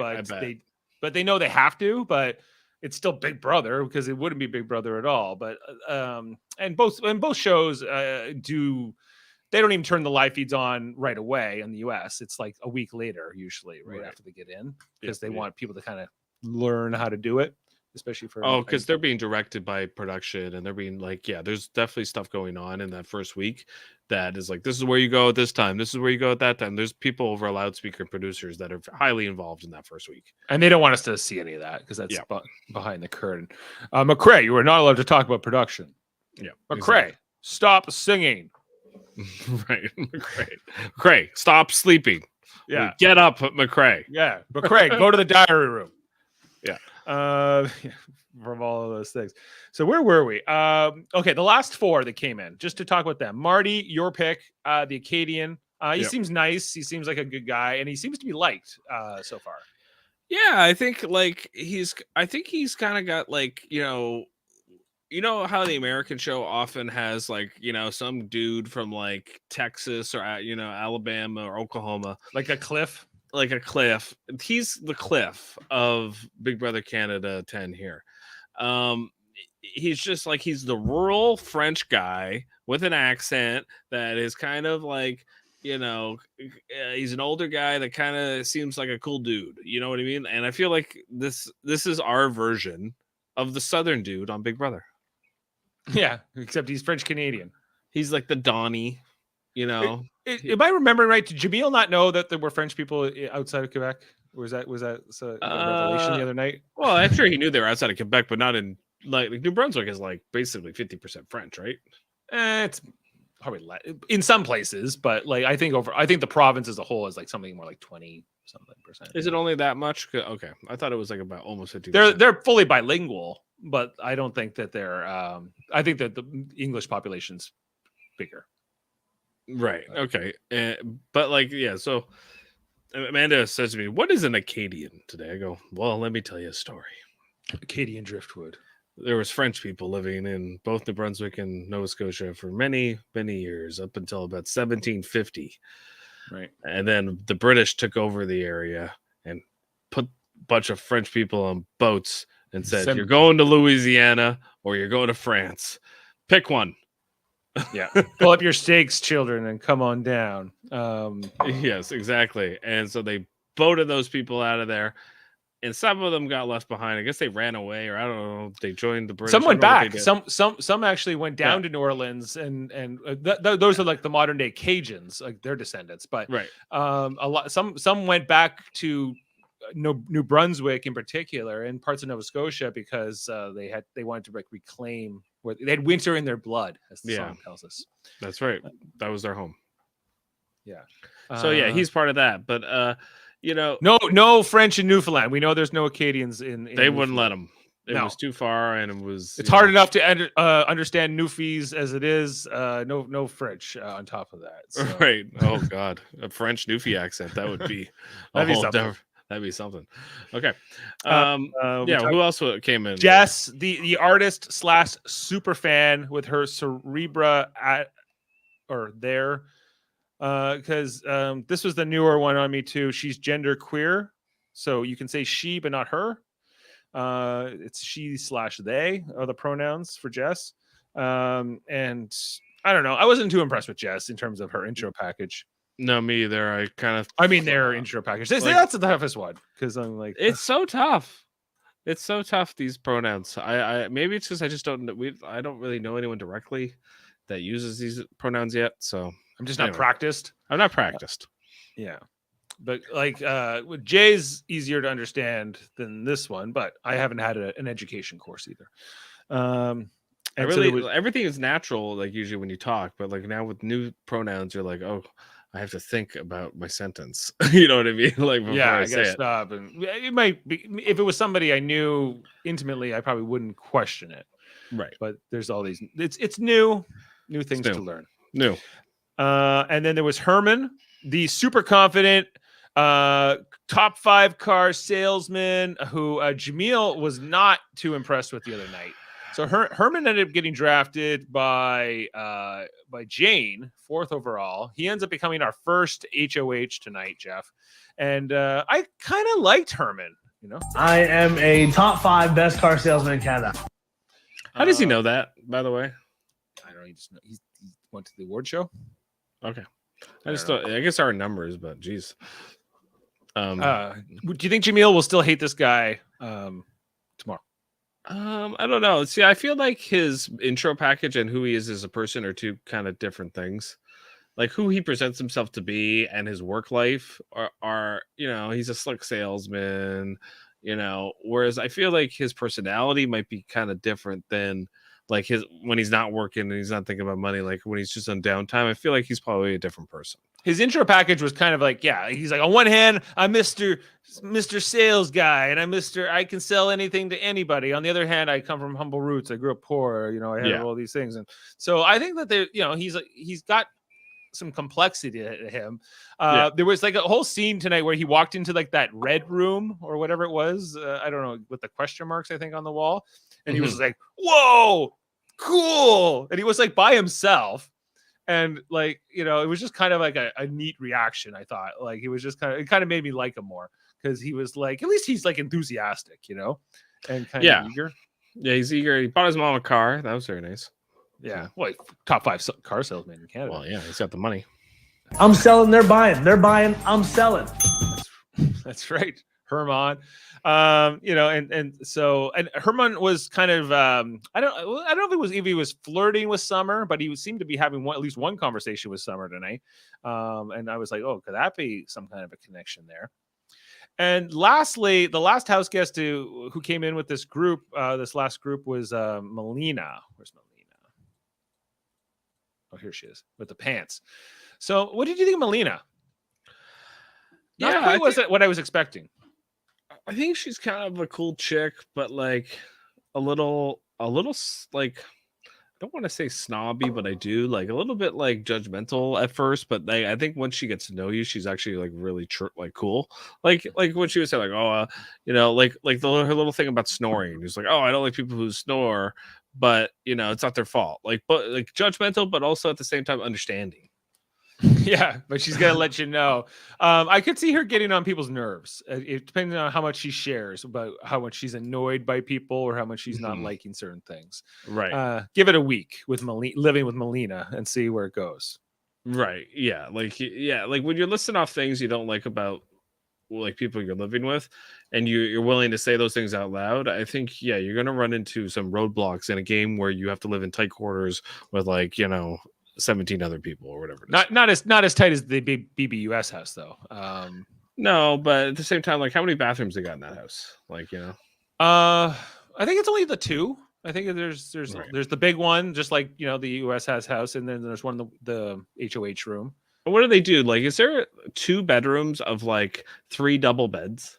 but they know they have to, but it's still Big Brother because it wouldn't be Big Brother at all. But and both shows they don't even turn the live feeds on right away in the US. It's like a week later usually, right after they get in, because they want people to kind of learn how to do it, especially for because they're being directed by production and they're being like, there's definitely stuff going on in that first week that is like, this is where you go at this time, this is where you go at that time. There's people over a loudspeaker and producers that are highly involved in that first week, and they don't want us to see any of that because that's behind the curtain. McCrae, you were not allowed to talk about production. McCrae, stop singing. Right. McCrae, stop sleeping. Get up, McCrae. McCrae, go to the diary room. From all of those things. So where were we? Okay, the last four that came in, just to talk about them. Marty, your pick, the Acadian. He seems nice. He seems like a good guy, and he seems to be liked so far. Yeah, I think like he's kind of got like, how the American show often has like, some dude from like Texas or Alabama or Oklahoma, like a Cliff. He's the Cliff of Big Brother Canada 10 here. He's just like, he's the rural French guy with an accent that is kind of like, he's an older guy that kind of seems like a cool dude. You know what I mean? And I feel like this is our version of the Southern dude on Big Brother. Yeah, except he's French Canadian. He's like the Donnie. You know, Am I remembering right? Did Jamil not know that there were French people outside of Quebec? Or was that a revelation the other night? Well, I'm sure he knew they were outside of Quebec, but not in like New Brunswick is like basically 50% French, right? It's probably in some places, but like I think the province as a whole is like something more like 20 something percent. Is it only that much? Okay, I thought it was like about almost 50%. They're fully bilingual, but I don't think that they're. I think that the English population's bigger. Right. Okay. But like, yeah. So Amanda says to me, "What is an Acadian?" Today, I go, "Well, let me tell you a story. Acadian driftwood. There was French people living in both New Brunswick and Nova Scotia for many, many years, up until about 1750. Right. And then the British took over the area and put a bunch of French people on boats and said, you're going to Louisiana or you're going to France. Pick one." Yeah. Pull up your stakes, children, and come on down. Yes, exactly. And so they voted those people out of there. And some of them got left behind. I guess they ran away, or I don't know. They joined the British. Some went back. Some actually went down to New Orleans, and those are like the modern day Cajuns, like their descendants. But right, a lot. Some went back to New Brunswick in particular, and parts of Nova Scotia because they wanted to like reclaim where they had winter in their blood, as the song tells us. That's right. That was their home. Yeah. So yeah, he's part of that, but. You know, no French in Newfoundland. We know there's no Acadians in they wouldn't let them. It was too far, and it's hard enough to understand Newfies as it is. No French on top of that. So. Right? Oh God, a French Newfie accent. That would be that'd be something. Okay. Who else came in? Jess, the artist / super fan with her Cerebra there. Because this was the newer one on me too. She's gender queer, so you can say she but not her. It's she / they are the pronouns for Jess. And I don't know. I wasn't too impressed with Jess in terms of her intro package. No, me either. Their intro package. That's the toughest one because I'm like, it's so tough. It's so tough. These pronouns. I maybe it's because I just don't. I don't really know anyone directly that uses these pronouns yet. So. I'm just not practiced. I'm not practiced. Yeah. But like with Jay's easier to understand than this one, but I haven't had an education course either. Everything is natural, like usually when you talk, but like now with new pronouns, you're like, oh, I have to think about my sentence. You know what I mean? Like before I gotta stop. And it might be if it was somebody I knew intimately, I probably wouldn't question it. Right. But there's all these it's new things to learn. New. And then there was Herman, the super confident top 5 car salesman who Jamil was not too impressed with the other night. So Herman ended up getting drafted by Jane, 4th overall. He ends up becoming our first HOH tonight, Jeff. And I kind of liked Herman. You know, I am a top 5 best car salesman in Canada. How does he know that, by the way? I don't know. He went to the award show. Okay. I guess our numbers, but geez. Do you think Jamil will still hate this guy tomorrow? I don't know. See, I feel like his intro package and who he is as a person are two kind of different things. Like who he presents himself to be and his work life are he's a slick salesman, whereas I feel like his personality might be kind of different than like when he's not working and he's not thinking about money, like when he's just on downtime. I feel like he's probably a different person. His intro package was kind of like, he's like, on one hand, I'm Mr. Sales Guy, and I can sell anything to anybody. On the other hand, I come from humble roots. I grew up poor. I have all these things, and so I think that he's got some complexity to him. There was like a whole scene tonight where he walked into like that red room or whatever it was. I don't know, with the question marks I think on the wall. And he was like, whoa, cool. And he was like by himself. And like, it was just kind of like a neat reaction, I thought. Like it was just it kind of made me like him more because he was like, at least he's like enthusiastic, and kind of eager. Yeah, he's eager. He bought his mom a car. That was very nice. Yeah. Well, top 5 car salesman in Canada. Well, yeah, he's got the money. I'm selling, they're buying. They're buying, I'm selling. That's right. Herman. And so Herman was kind of I don't know if he was flirting with Summer, but he seemed to be having at least one conversation with Summer tonight. And I was like, oh, could that be some kind of a connection there? And lastly, the last house guest who came in with this group, this last group was Melina. Where's Melina? Oh, here she is with the pants. So what did you think of Melina? Not quite what I was expecting. I think she's kind of a cool chick, but like a little like, I don't want to say snobby, but I do, like a little bit like judgmental at first. But I think once she gets to know you, she's actually like really like cool. Like when she was saying like, oh, like her little thing about snoring. It's like, oh, I don't like people who snore, but it's not their fault. But judgmental, but also at the same time understanding. Yeah, but she's gonna let you know. I could see her getting on people's nerves. It depending on how much she shares about how much she's annoyed by people or how much she's not liking certain things. Right. Give it a week with living with Melina and see where it goes. Right. Yeah. Like when you're listing off things you don't like about like people you're living with, and you're willing to say those things out loud, I think you're gonna run into some roadblocks in a game where you have to live in tight quarters with 17 other people or whatever it is. Not as tight as the BBUS house though. No, but at the same time, like how many bathrooms they got in that house? I think it's only the two. I think there's the big one, just like the US has house, and then there's one the HOH room. What do they do? Like, is there 2 bedrooms of like 3 double beds?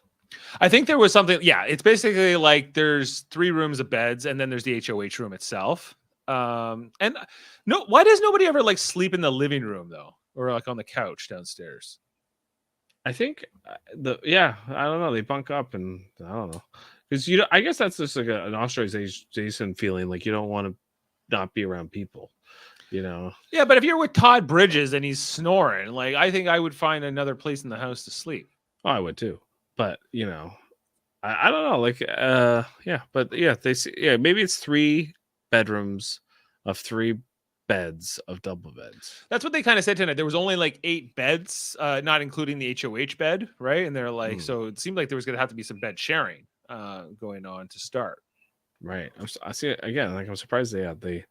I think there was something. Yeah, it's basically like there's 3 rooms of beds, and then there's the HOH room itself. And no, why does nobody ever like sleep in the living room though, or like on the couch downstairs? I think I don't know, they bunk up, and I don't know, because I guess that's just like an ostracization feeling, like you don't want to not be around people, Yeah, but if you're with Todd Bridges and he's snoring, like I think I would find another place in the house to sleep. Oh, I would too, but I don't know, like they see, maybe it's 3 bedrooms of 3 beds of double beds. That's what they kind of said tonight. There was only like 8 beds, not including the HOH bed, right? And they're like, so it seemed like there was going to have to be some bed sharing going on to start. Right. I see it again. Like I'm surprised they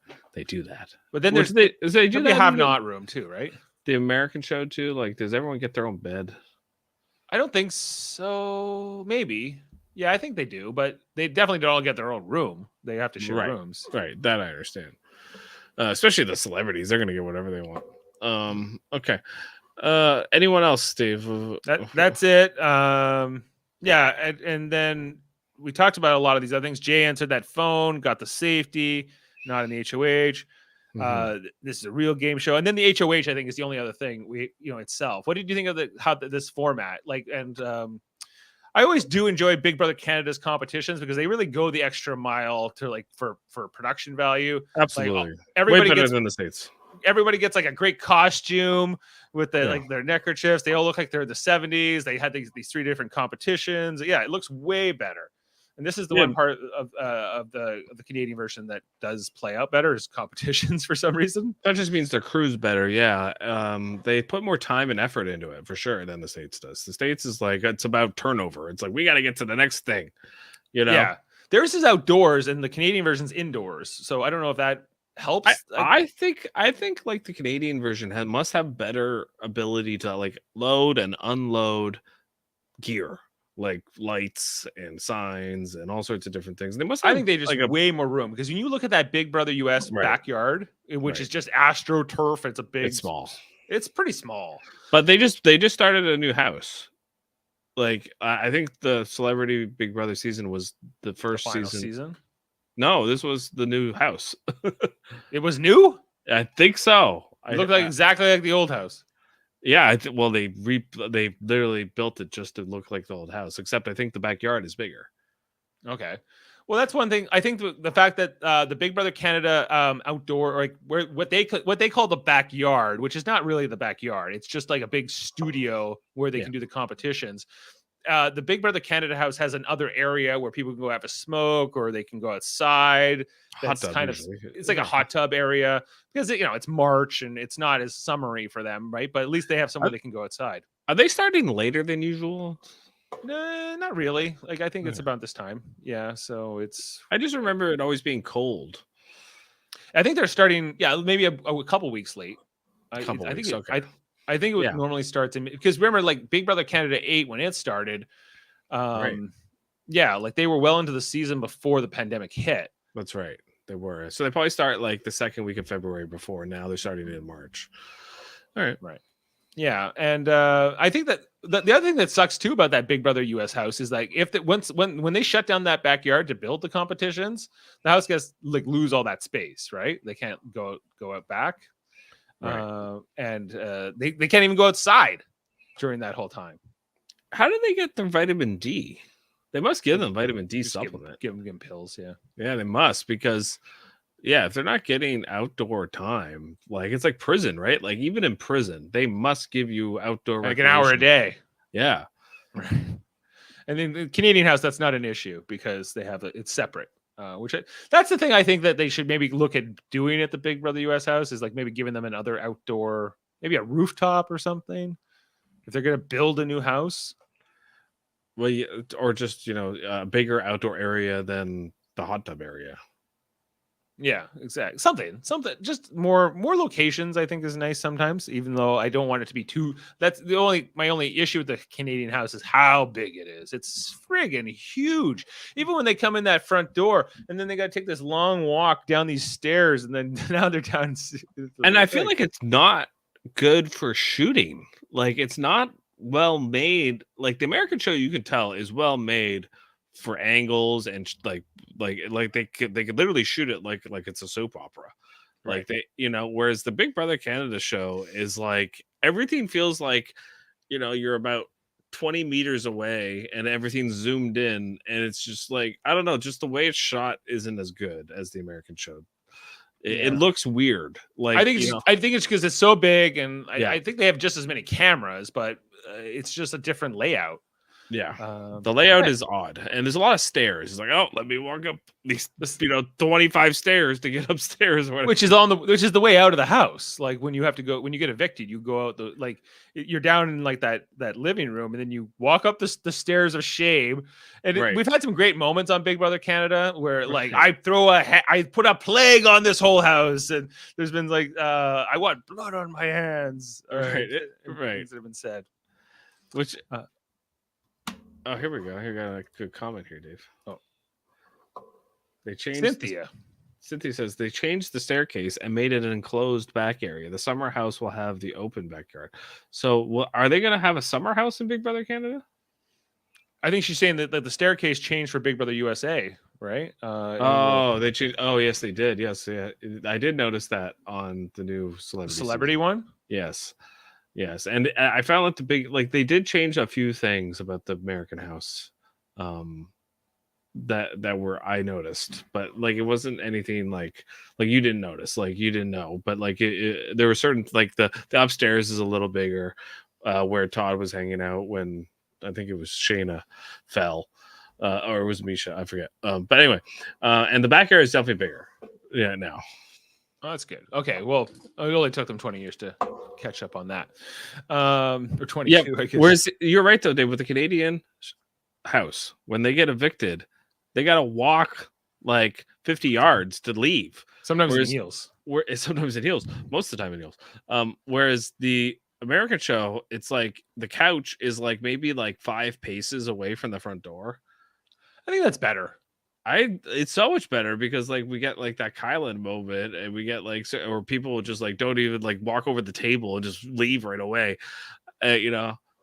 do that. But then they do the have not room too, right? The American show too. Like, does everyone get their own bed? I don't think so. Maybe. Yeah, I think they do, but they definitely don't all get their own room. They have to share rooms. Right. That I understand. Especially the celebrities, they're gonna get whatever they want. Okay. Anyone else, Steve? That's it. And then we talked about a lot of these other things. Jay answered that phone, got the safety, not in the HOH. This is a real game show, and then the HOH I think is the only other thing itself. What did you think of this format? I always do enjoy Big Brother Canada's competitions because they really go the extra mile to for production value. Absolutely, everybody way better gets than the States. Everybody gets like a great costume with their neckerchiefs. They all look like they're in the 70s. They had these 3 different competitions. Yeah, it looks way better. And this is the one part of the Canadian version that does play out better is competitions for some reason. That just means their crew's better. Yeah. They put more time and effort into it for sure than the States does. The States is like, it's about turnover. It's like, we got to get to the next thing, Yeah. Theirs is outdoors and the Canadian version's indoors. So I don't know if that helps. I think like the Canadian version must have better ability to like load and unload gear, like lights and signs and all sorts of different things. They must. I think they just way more room because when you look at that Big Brother US backyard, which is just AstroTurf, it's small. It's pretty small. But they just started a new house. Like I think the Celebrity Big Brother season was the first season. No, this was the new house. It was new? I think so. It looked like exactly like the old house. Yeah, well, they literally built it just to look like the old house, except I think the backyard is bigger. Okay. Well, that's one thing. I think the fact that the Big Brother Canada outdoor, like what they call the backyard, which is not really the backyard. It's just like a big studio where they can do the competitions. The Big Brother Canada house has another area where people can go have a smoke or they can go outside. That's it's like a hot tub area because it's March and it's not as summery for them, right? But at least they have somewhere they can go outside. Are they starting later than usual? No, not really. Like I think it's about this time. Yeah, so I just remember it always being cold. I think they're starting. Yeah, maybe a couple weeks late. I think okay. I think it would Yeah. normally start because remember, like Big Brother Canada 8 when it started. Right. Yeah, like they were well into the season before the pandemic hit. That's right. They were. So they probably start like the second week of February before. Now they're starting in March. All right. Right. Yeah, and I think that the other thing that sucks too about that Big Brother US house is like if when they shut down that backyard to build the competitions, the house gets like lose all that space, right? They can't go out back, Right. and they can't even go outside during that whole time. How do they get their vitamin D? They must give them vitamin D Just supplement. give them pills, yeah. Yeah, they must because if they're not getting outdoor time, like it's like prison, right? Like even in prison, they must give you outdoor Like an hour a recreation. day. Yeah. Right. And then the Canadian house, that's not an issue because they have it's separate. That's the thing I think that they should maybe look at doing at the Big Brother US house is like maybe giving them another outdoor, maybe a rooftop or something. If they're going to build a new house. Well, or just, a bigger outdoor area than the hot tub area. Yeah, exactly. Something, just more locations I think is nice sometimes, even though I don't want it to be too, that's my only issue with the Canadian house is how big it is. It's friggin' huge. Even when they come in that front door and then they got to take this long walk down these stairs and then now they're down. And I feel like it's not good for shooting. Like it's not well made. Like the American show, you can tell is well made for angles and like they could literally shoot it like it's a soap opera. Like they, whereas the Big Brother Canada show is like everything feels like, you're about 20 meters away and everything's zoomed in and it's just like, I don't know, just the way it's shot isn't as good as the American show. It looks weird. Like I think it's because it's so big and I think they have just as many cameras, but it's just a different layout. Yeah, the layout is odd, and there's a lot of stairs. It's like, oh, let me walk up these, 25 stairs to get upstairs, or which is the way out of the house. Like when you get evicted, you go out you're down in like that living room, and then you walk up the stairs of shame. And we've had some great moments on Big Brother Canada where like I put a plague on this whole house, and there's been like I want blood on my hands, right, things that have been said, which. Oh, here we go. Here we got a good comment here, Dave. Oh, they changed. Cynthia says they changed the staircase and made it an enclosed back area. The summer house will have the open backyard. So, are they going to have a summer house in Big Brother Canada? I think she's saying that the staircase changed for Big Brother USA, right? They changed. Oh, yes, they did. Yes, yeah, I did notice that on the new celebrity one. Yes, and I found that they did change a few things about the American house, that were I noticed, but like it wasn't anything like you didn't notice, like you didn't know, but like there were certain like the upstairs is a little bigger, where Todd was hanging out when I think it was Shayna fell, or it was Misha, I forget. But anyway, and the back area is definitely bigger. Yeah, now. Oh, that's good. Okay, well, it only took them 20 years to catch up on that, or 22. Yeah, I guess. Whereas you're right though, Dave. With the Canadian house, when they get evicted, they got to walk like 50 yards to leave. Sometimes in heels. Sometimes in heels. Most of the time in heels. Whereas the American show, it's like the couch is like maybe like 5 paces away from the front door. I think that's better. It's so much better because like we get like that Kylan moment and we get like, or people will just like don't even like walk over the table and just leave right away,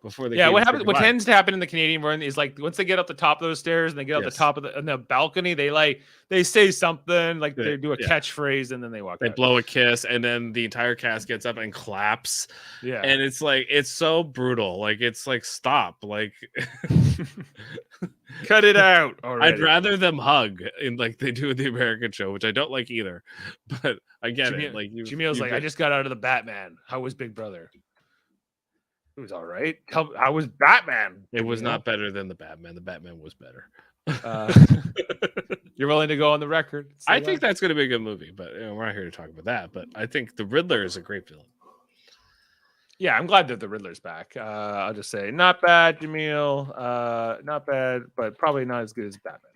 before they. Yeah, what tends to happen in the Canadian run is like once they get up the top of those stairs and they get up the top of the balcony, they say something like they do a catchphrase and then they walk. They out. blow a kiss and then the entire cast gets up and claps. Yeah, and it's like it's so brutal. Like it's like stop. Like cut it out. Already. I'd rather them hug in like they do in the American show, which I don't like either. But I get it. Like Jamil's like, I just got out of the Batman. How was Big Brother? It was all right. How was Batman? It was not better than the Batman. The Batman was better. You're willing to go on the record? I think that's going to be a good movie, but we're not here to talk about that. But I think the Riddler is a great villain. Yeah, I'm glad that the Riddler's back. I'll just say, not bad, Jamil. Not bad, but probably not as good as Batman.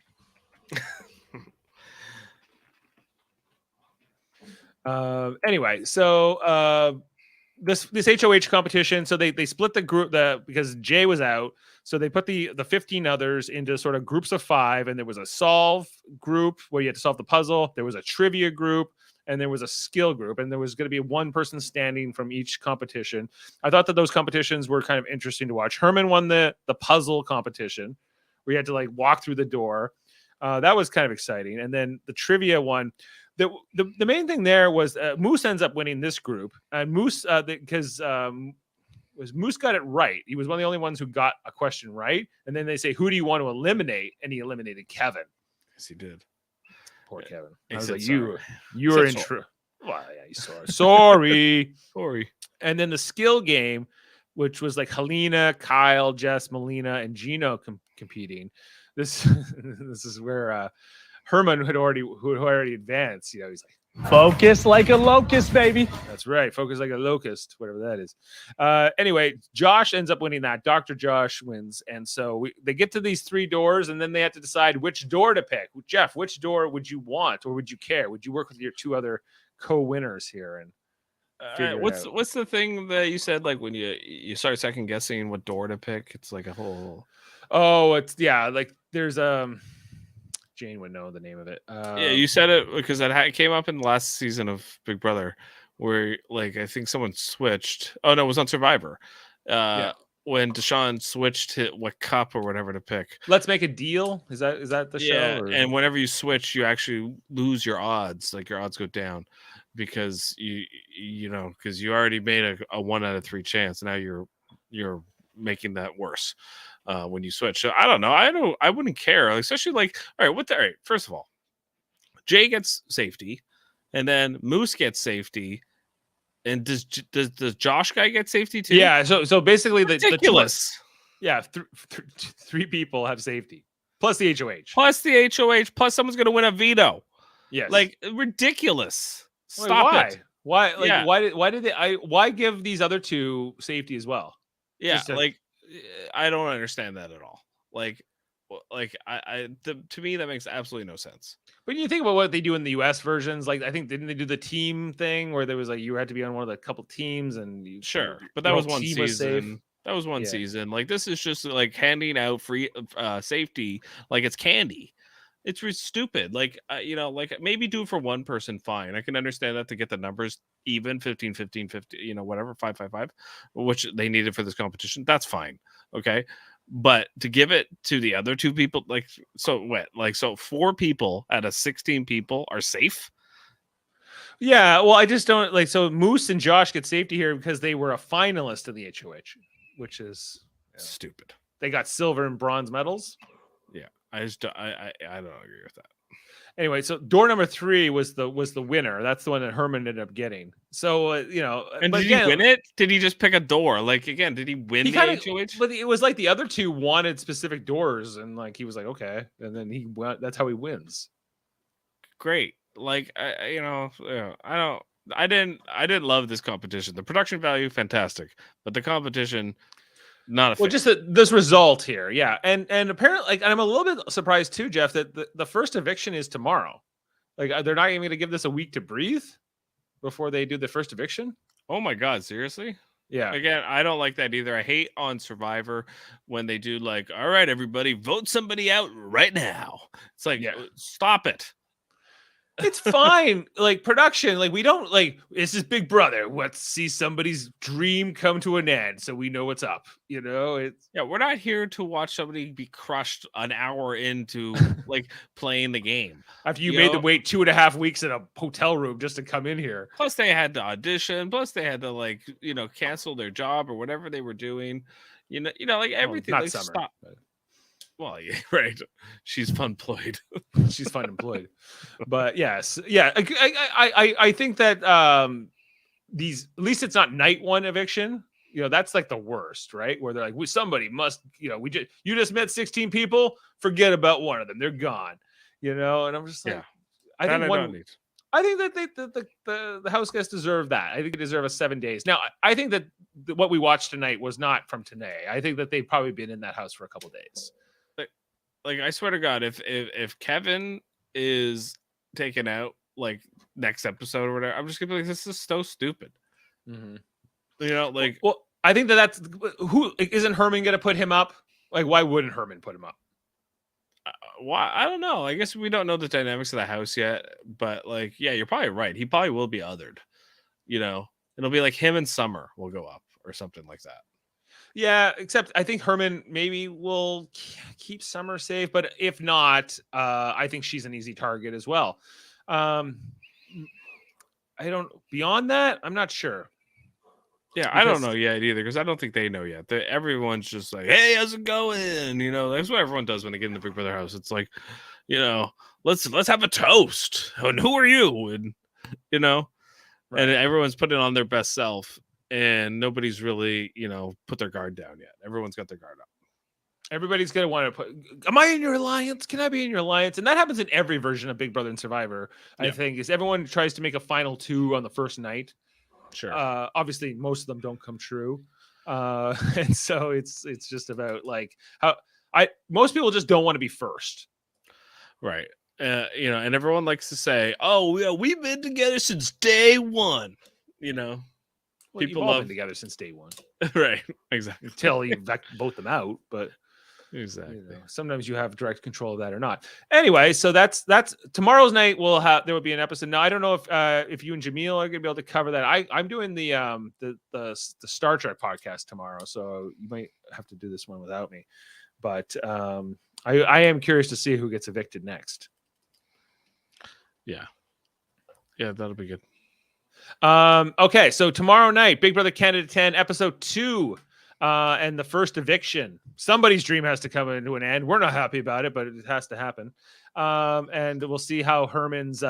Anyway, so this HOH competition, so they split the group because Jay was out, so they put the 15 others into sort of groups of 5, and there was a solve group where you had to solve the puzzle. There was a trivia group, and there was a skill group, and there was going to be one person standing from each competition. I thought that those competitions were kind of interesting to watch. Herman won the puzzle competition, where you had to like walk through the door. That was kind of exciting, and then the trivia one. The main thing there was Moose ends up winning this group, and Moose because Moose got it right. He was one of the only ones who got a question right, and then they say, "Who do you want to eliminate?" And he eliminated Kevin. Yes, he did. Poor Kevin. He I was said like, sorry. you were in trouble. Well, yeah, he's sorry. Sorry. Sorry. And then the skill game, which was like Helena, Kyle, Jess, Melina, and Gino competing. This is where Herman who had already advanced. You know, he's like, Focus like a locust, baby. that's right. Focus like a locust, whatever that is. Anyway, Josh ends up winning that. Dr. Josh wins. And so they get to these 3 doors, and then they have to decide which door to pick. Jeff, which door would you want, or would you care? Would you work with your 2 other co-winners here? And figure it out? What's the thing that you said, like when you start second guessing what door to pick? It's like a whole... Oh, it's like there's Jane would know the name of it. Yeah, you said it because it came up in the last season of Big Brother, where like I think someone switched. Oh no, it was on Survivor. When Deshaun switched to what cup or whatever to pick. Let's Make a Deal. Is that the show? Or? And whenever you switch, you actually lose your odds. Like your odds go down because you know because you already made a 1 out of 3 chance. Now you're making that worse. When you switch. So I don't know. I wouldn't care. Especially like, all right, first of all, Jay gets safety, and then Moose gets safety. And does Josh guy get safety too? Yeah, so basically ridiculous. Three people have safety. Plus the HOH. Plus someone's gonna win a veto. Yes. Like ridiculous. Wait, Stop why? it. Why why give these other 2 safety as well? Yeah, I don't understand that at all. To me that makes absolutely no sense. When you think about what they do in the US versions, like I think didn't they do the team thing where there was like you had to be on one of the couple teams and but that was one season. That was one season. Like this is just like handing out free safety like it's candy. It's stupid. Like like maybe do it for one person, fine. I can understand that to get the numbers even 15, 15, 50, whatever 5, 5, 5, which they needed for this competition. That's fine. Okay. But to give it to the other 2 people, like so what? Like so 4 people out of 16 people are safe. Yeah, well, I just don't like so Moose and Josh get safety here because they were a finalist in the HOH, which is stupid. They got silver and bronze medals. Yeah. I don't agree with that. Anyway, so door number 3 was the winner. That's the one that Herman ended up getting. So and did he win it? Did he just pick a door? Like again, did he win the HOH? But it was like the other 2 wanted specific doors, and like he was like, okay, and then he went. That's how he wins. Great. Like I didn't love this competition. The production value fantastic, but the competition. Not well, just this result here, yeah, and apparently, like, I'm a little bit surprised too, Jeff, that the first eviction is tomorrow. Like, they're not even going to give this a week to breathe before they do the first eviction. Oh my God, seriously? Yeah. Again, I don't like that either. I hate on Survivor when they do like, all right, everybody, vote somebody out right now. It's like, stop it. It's fine. Like production, like we don't like this is Big Brother. Let's see somebody's dream come to an end so we know what's up. It's we're not here to watch somebody be crushed an hour into like playing the game. After you made them wait 2.5 weeks in a hotel room just to come in here. Plus they had to audition, plus they had to cancel their job or whatever they were doing. Like everything. Not like, summer. Stop. Well, yeah, right. She's fun-employed. She's fun-employed. But yes, yeah. I think that these at least it's not night 1 eviction. That's like the worst, right? Where they're like, somebody must. You just met 16 people. Forget about one of them. They're gone. And I'm just like, I think I think that the house guests deserve that. I think they deserve a 7 days. Now, I think that what we watched tonight was not from today. I think that they've probably been in that house for a couple days. Like I swear to God, if Kevin is taken out like next episode or whatever, I'm just gonna be like, this is so stupid. Mm-hmm. You know, like, well, I think that's who isn't Herman going to put him up? Like, why wouldn't Herman put him up? Why? I don't know. I guess we don't know the dynamics of the house yet, but like, yeah, you're probably right. He probably will be othered. You know, it'll be like him and Summer will go up or something like that. Yeah, except I think Herman maybe will keep Summer safe, but if not, I think she's an easy target as well. I don't. Beyond that, I'm not sure. Yeah, I don't know yet either because I don't think they know yet. Everyone's just like, "Hey, how's it going?" You know, that's what everyone does when they get in the Big Brother house. It's like, you know, let's have a toast. And who are you? And you know, right. And everyone's putting on their best self, and nobody's really, you know, put their guard down yet. Everyone's got their guard up. Everybody's gonna want to put. Am I in your alliance? Can I be in your alliance? And that happens in every version of Big Brother and Survivor. Yeah. I think is everyone tries to make a final two on the first night. Sure. Obviously, most of them don't come true, and so it's just about like how most people just don't want to be first, right? You know, and everyone likes to say, "Oh, yeah, we've been together since day one." You know, well, people have been together since day one, right? Exactly. Until you vote them out, but. Exactly. You know, sometimes you have direct control of that or not. Anyway, so that's tomorrow's night. There will be an episode. Now I don't know if you and Jamil are gonna be able to cover that. I'm doing the Star Trek podcast tomorrow, so you might have to do this one without me. But I am curious to see who gets evicted next. Yeah, that'll be good. Okay, so tomorrow night, Big Brother Canada 10, episode 2. And the first eviction. Somebody's dream has to come into an end. We're not happy about it, but it has to happen. And we'll see how Herman's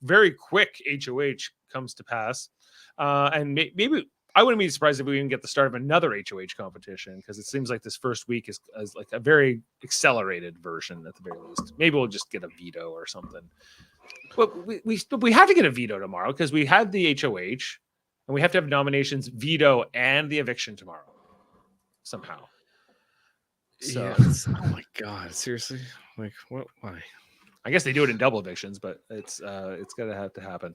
very quick HOH comes to pass. And maybe I wouldn't be surprised if we even get the start of another HOH competition, because it seems like this first week is like a very accelerated version at the very least. Maybe we'll just get a veto or something. But we have to get a veto tomorrow because we had the HOH, and we have to have nominations, veto, and the eviction tomorrow. Somehow. So, oh my God, seriously? Like, what? Why? I guess they do it in double evictions, but it's gonna have to happen.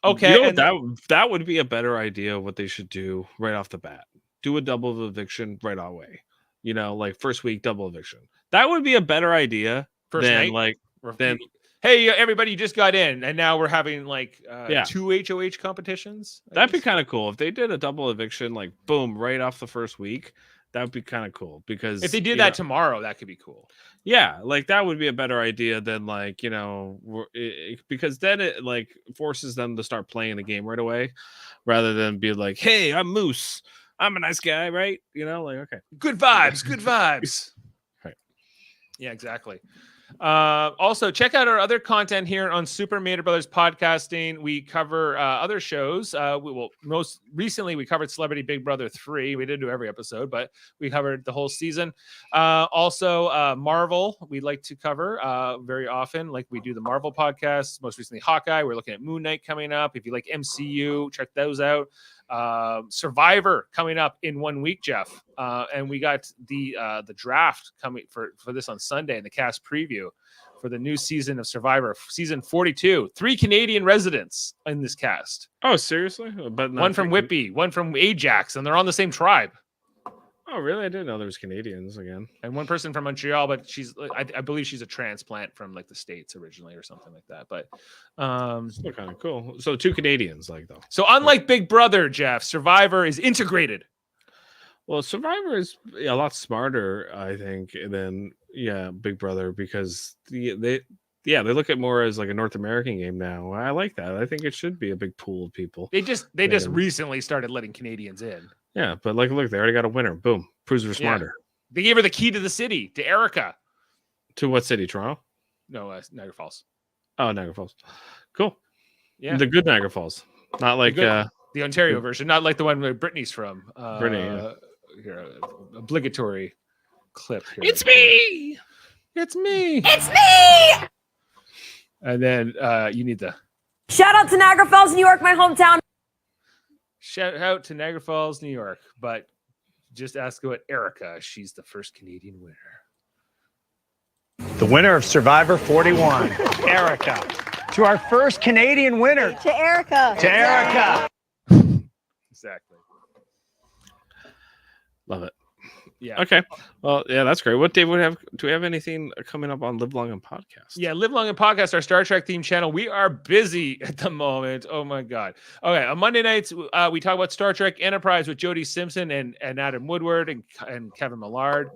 Okay, you know, that would be a better idea of what they should do right off the bat. Do a double eviction right away. You know, like first week double eviction. That would be a better idea than hey, everybody just got in, and now we're having like 2 HOH competitions. That'd be kind of cool if they did a double eviction, like boom, right off the first week. That would be kind of cool because if they did that tomorrow, that could be cool. Yeah, like that would be a better idea than like, you know, because then it like forces them to start playing the game right away, rather than be like, hey, I'm Moose, I'm a nice guy, right? You know, like okay, good vibes. Right. Yeah, exactly. Also, check out our other content here on Super Mader Brothers Podcasting. We cover other shows. Most recently we covered Celebrity Big Brother 3. We didn't do every episode, but we covered the whole season. Also, Marvel we like to cover very often, like we do the Marvel podcast. Most recently, Hawkeye. We're looking at Moon Knight coming up. If you like MCU, check those out. Survivor coming up in 1 week, Jeff, and we got the draft coming for this on Sunday, and the cast preview for the new season of Survivor, season 42. 3 Canadian residents in this cast. Oh, seriously? But one from Whitby, one from Ajax, and they're on the same tribe. Oh, really? I didn't know there was Canadians again. And one person from Montreal, but I believe she's a transplant from like the States originally or something like that. But still kind of cool. So 2 Canadians, like though. So unlike Big Brother, Jeff, Survivor is integrated. Well, Survivor is a lot smarter, I think, than Big Brother, because they look at more as like a North American game now. I like that. I think it should be a big pool of people. They just recently started letting Canadians in. Yeah, but look, they already got a winner. Boom. Proves we're smarter. Yeah. They gave her the key to the city, to Erica. To what city? Toronto? No, Niagara Falls. Oh, Niagara Falls. Cool. Yeah. The good Niagara Falls. Not like the Ontario version, not like the one where Brittany's from. Brittany, here, obligatory clip here. It's me. It's me. It's me. And then you need the Shout out to Niagara Falls, New York, my hometown. shout out to Niagara Falls, New York. But just ask about Erica. She's the first Canadian winner. The winner of Survivor 41, Erica. To our first Canadian winner. To Erica. To Erica. Exactly. Love it. Yeah. Okay. Well, yeah, that's great. What, Dave, do we have anything coming up on Live Long and Podcast? Yeah, Live Long and Podcast, our Star Trek themed channel. We are busy at the moment. Oh my God. Okay, on Monday nights, we talk about Star Trek Enterprise with Jody Simpson and Adam Woodward and Kevin Millard.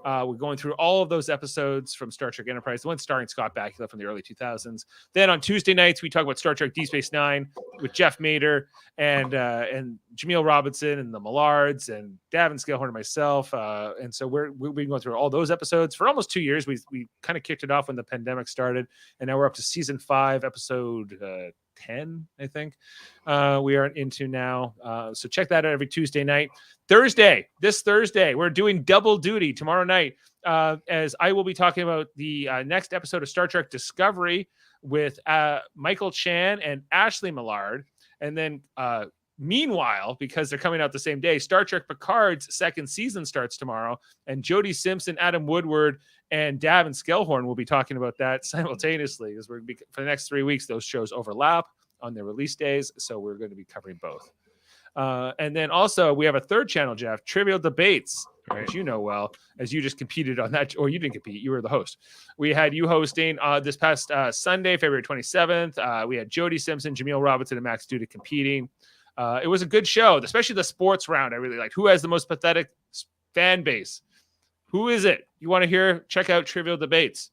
We're going through all of those episodes from Star Trek Enterprise, the one starring Scott Bakula from the early 2000s. Then on Tuesday nights, we talk about Star Trek Deep Space Nine with Jeff Mader and Jameel Robinson and the Millards and Davin Scalehorn and myself. And so we've been going through all those episodes for almost 2 years. We kind of kicked it off when the pandemic started, and now we're up to season 5, episode 10, I think. We are into now. So check that out every Tuesday night. This Thursday, we're doing double duty tomorrow night, as I will be talking about the next episode of Star Trek Discovery with Michael Chan and Ashley Millard. And then meanwhile, because they're coming out the same day, Star Trek Picard's second season starts tomorrow, and Jody Simpson, Adam Woodward, and Davin Scalehorn will be talking about that simultaneously, because for the next 3 weeks, those shows overlap on their release days, so we're going to be covering both. And then also we have a third channel, Jeff, Trivial Debates, which you know well, as you just competed on that, or you didn't compete, you were the host. We had you hosting this past Sunday, February 27th. We had Jody Simpson, Jameel Robinson, and Max Duda competing. It was a good show, especially the sports round. I really liked. Who has the most pathetic fan base? Who is it? You want to hear? Check out Trivial Debates.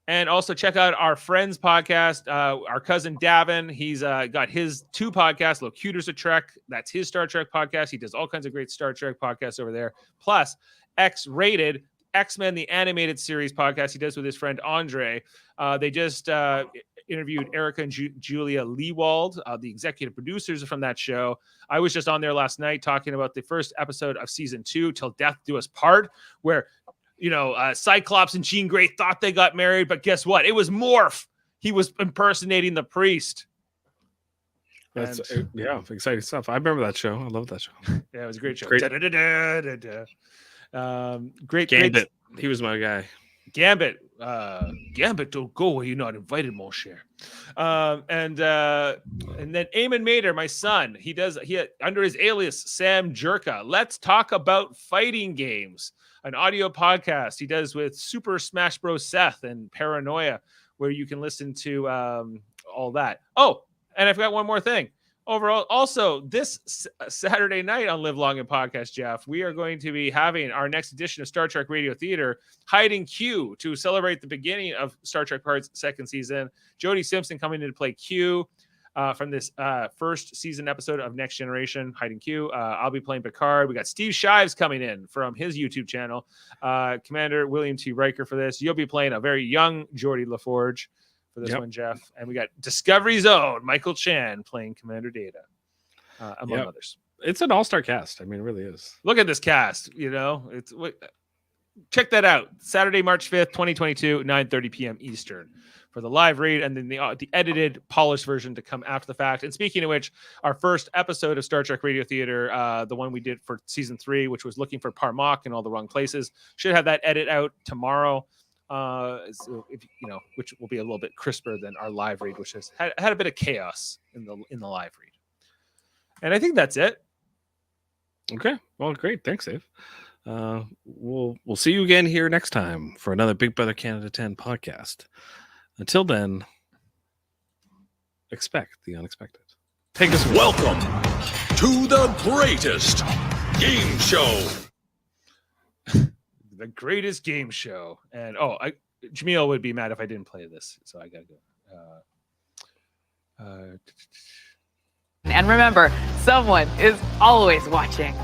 And also check out our friends podcast, our cousin Davin. He's got his 2 podcasts, Locutors of Trek. That's his Star Trek podcast. He does all kinds of great Star Trek podcasts over there. Plus, X-Rated, X-Men, the animated series podcast he does with his friend Andre. They just interviewed Erica and Julia Leewald, the executive producers from that show. I was just on there last night talking about the first episode of season 2, Till Death Do Us Part, where Cyclops and Jean Grey thought they got married, but guess what? It was Morph. He was impersonating the priest. That's exciting stuff. I remember that show. I love that show. Yeah, it was a great show. Great. Great. Gambit. He was my guy. Gambit. Gambit, don't go where you're not invited, mon cher. And then Eamon Mader, my son, he under his alias Sam Jerka. Let's talk about fighting games, an audio podcast he does with Super Smash Bros. Seth and Paranoia, where you can listen to all that. Oh, and I forgot one more thing. Overall, also this Saturday night on Live Long and Podcast, Jeff, we are going to be having our next edition of Star Trek Radio Theater, Hiding Q, to celebrate the beginning of Star Trek Picard's second season. Jody Simpson coming in to play Q from this first season episode of Next Generation, Hiding Q. I'll be playing Picard. We got Steve Shives coming in from his YouTube channel. Commander William T. Riker for this. You'll be playing a very young Geordi LaForge for this one, Jeff. And we got Discovery Zone, Michael Chan playing Commander Data, among others. It's an all-star cast. I mean, it really is. Look at this cast. Check that out. Saturday, March 5th, 2022, 9:30 p.m. Eastern for the live read, and then the edited, polished version to come after the fact. And speaking of which, our first episode of Star Trek Radio Theater, the one we did for season 3, which was looking for Parmok in all the wrong places, should have that edit out tomorrow. So which will be a little bit crisper than our live read, which has had a bit of chaos in the live read. And I think that's it. Okay, well, great. Thanks, Dave. We'll see you again here next time for another Big Brother Canada 10 podcast. Until then, expect the unexpected. Take us away. Welcome to the greatest game show. The greatest game show. And Jameel would be mad if I didn't play this, so I gotta go. And remember, someone is always watching.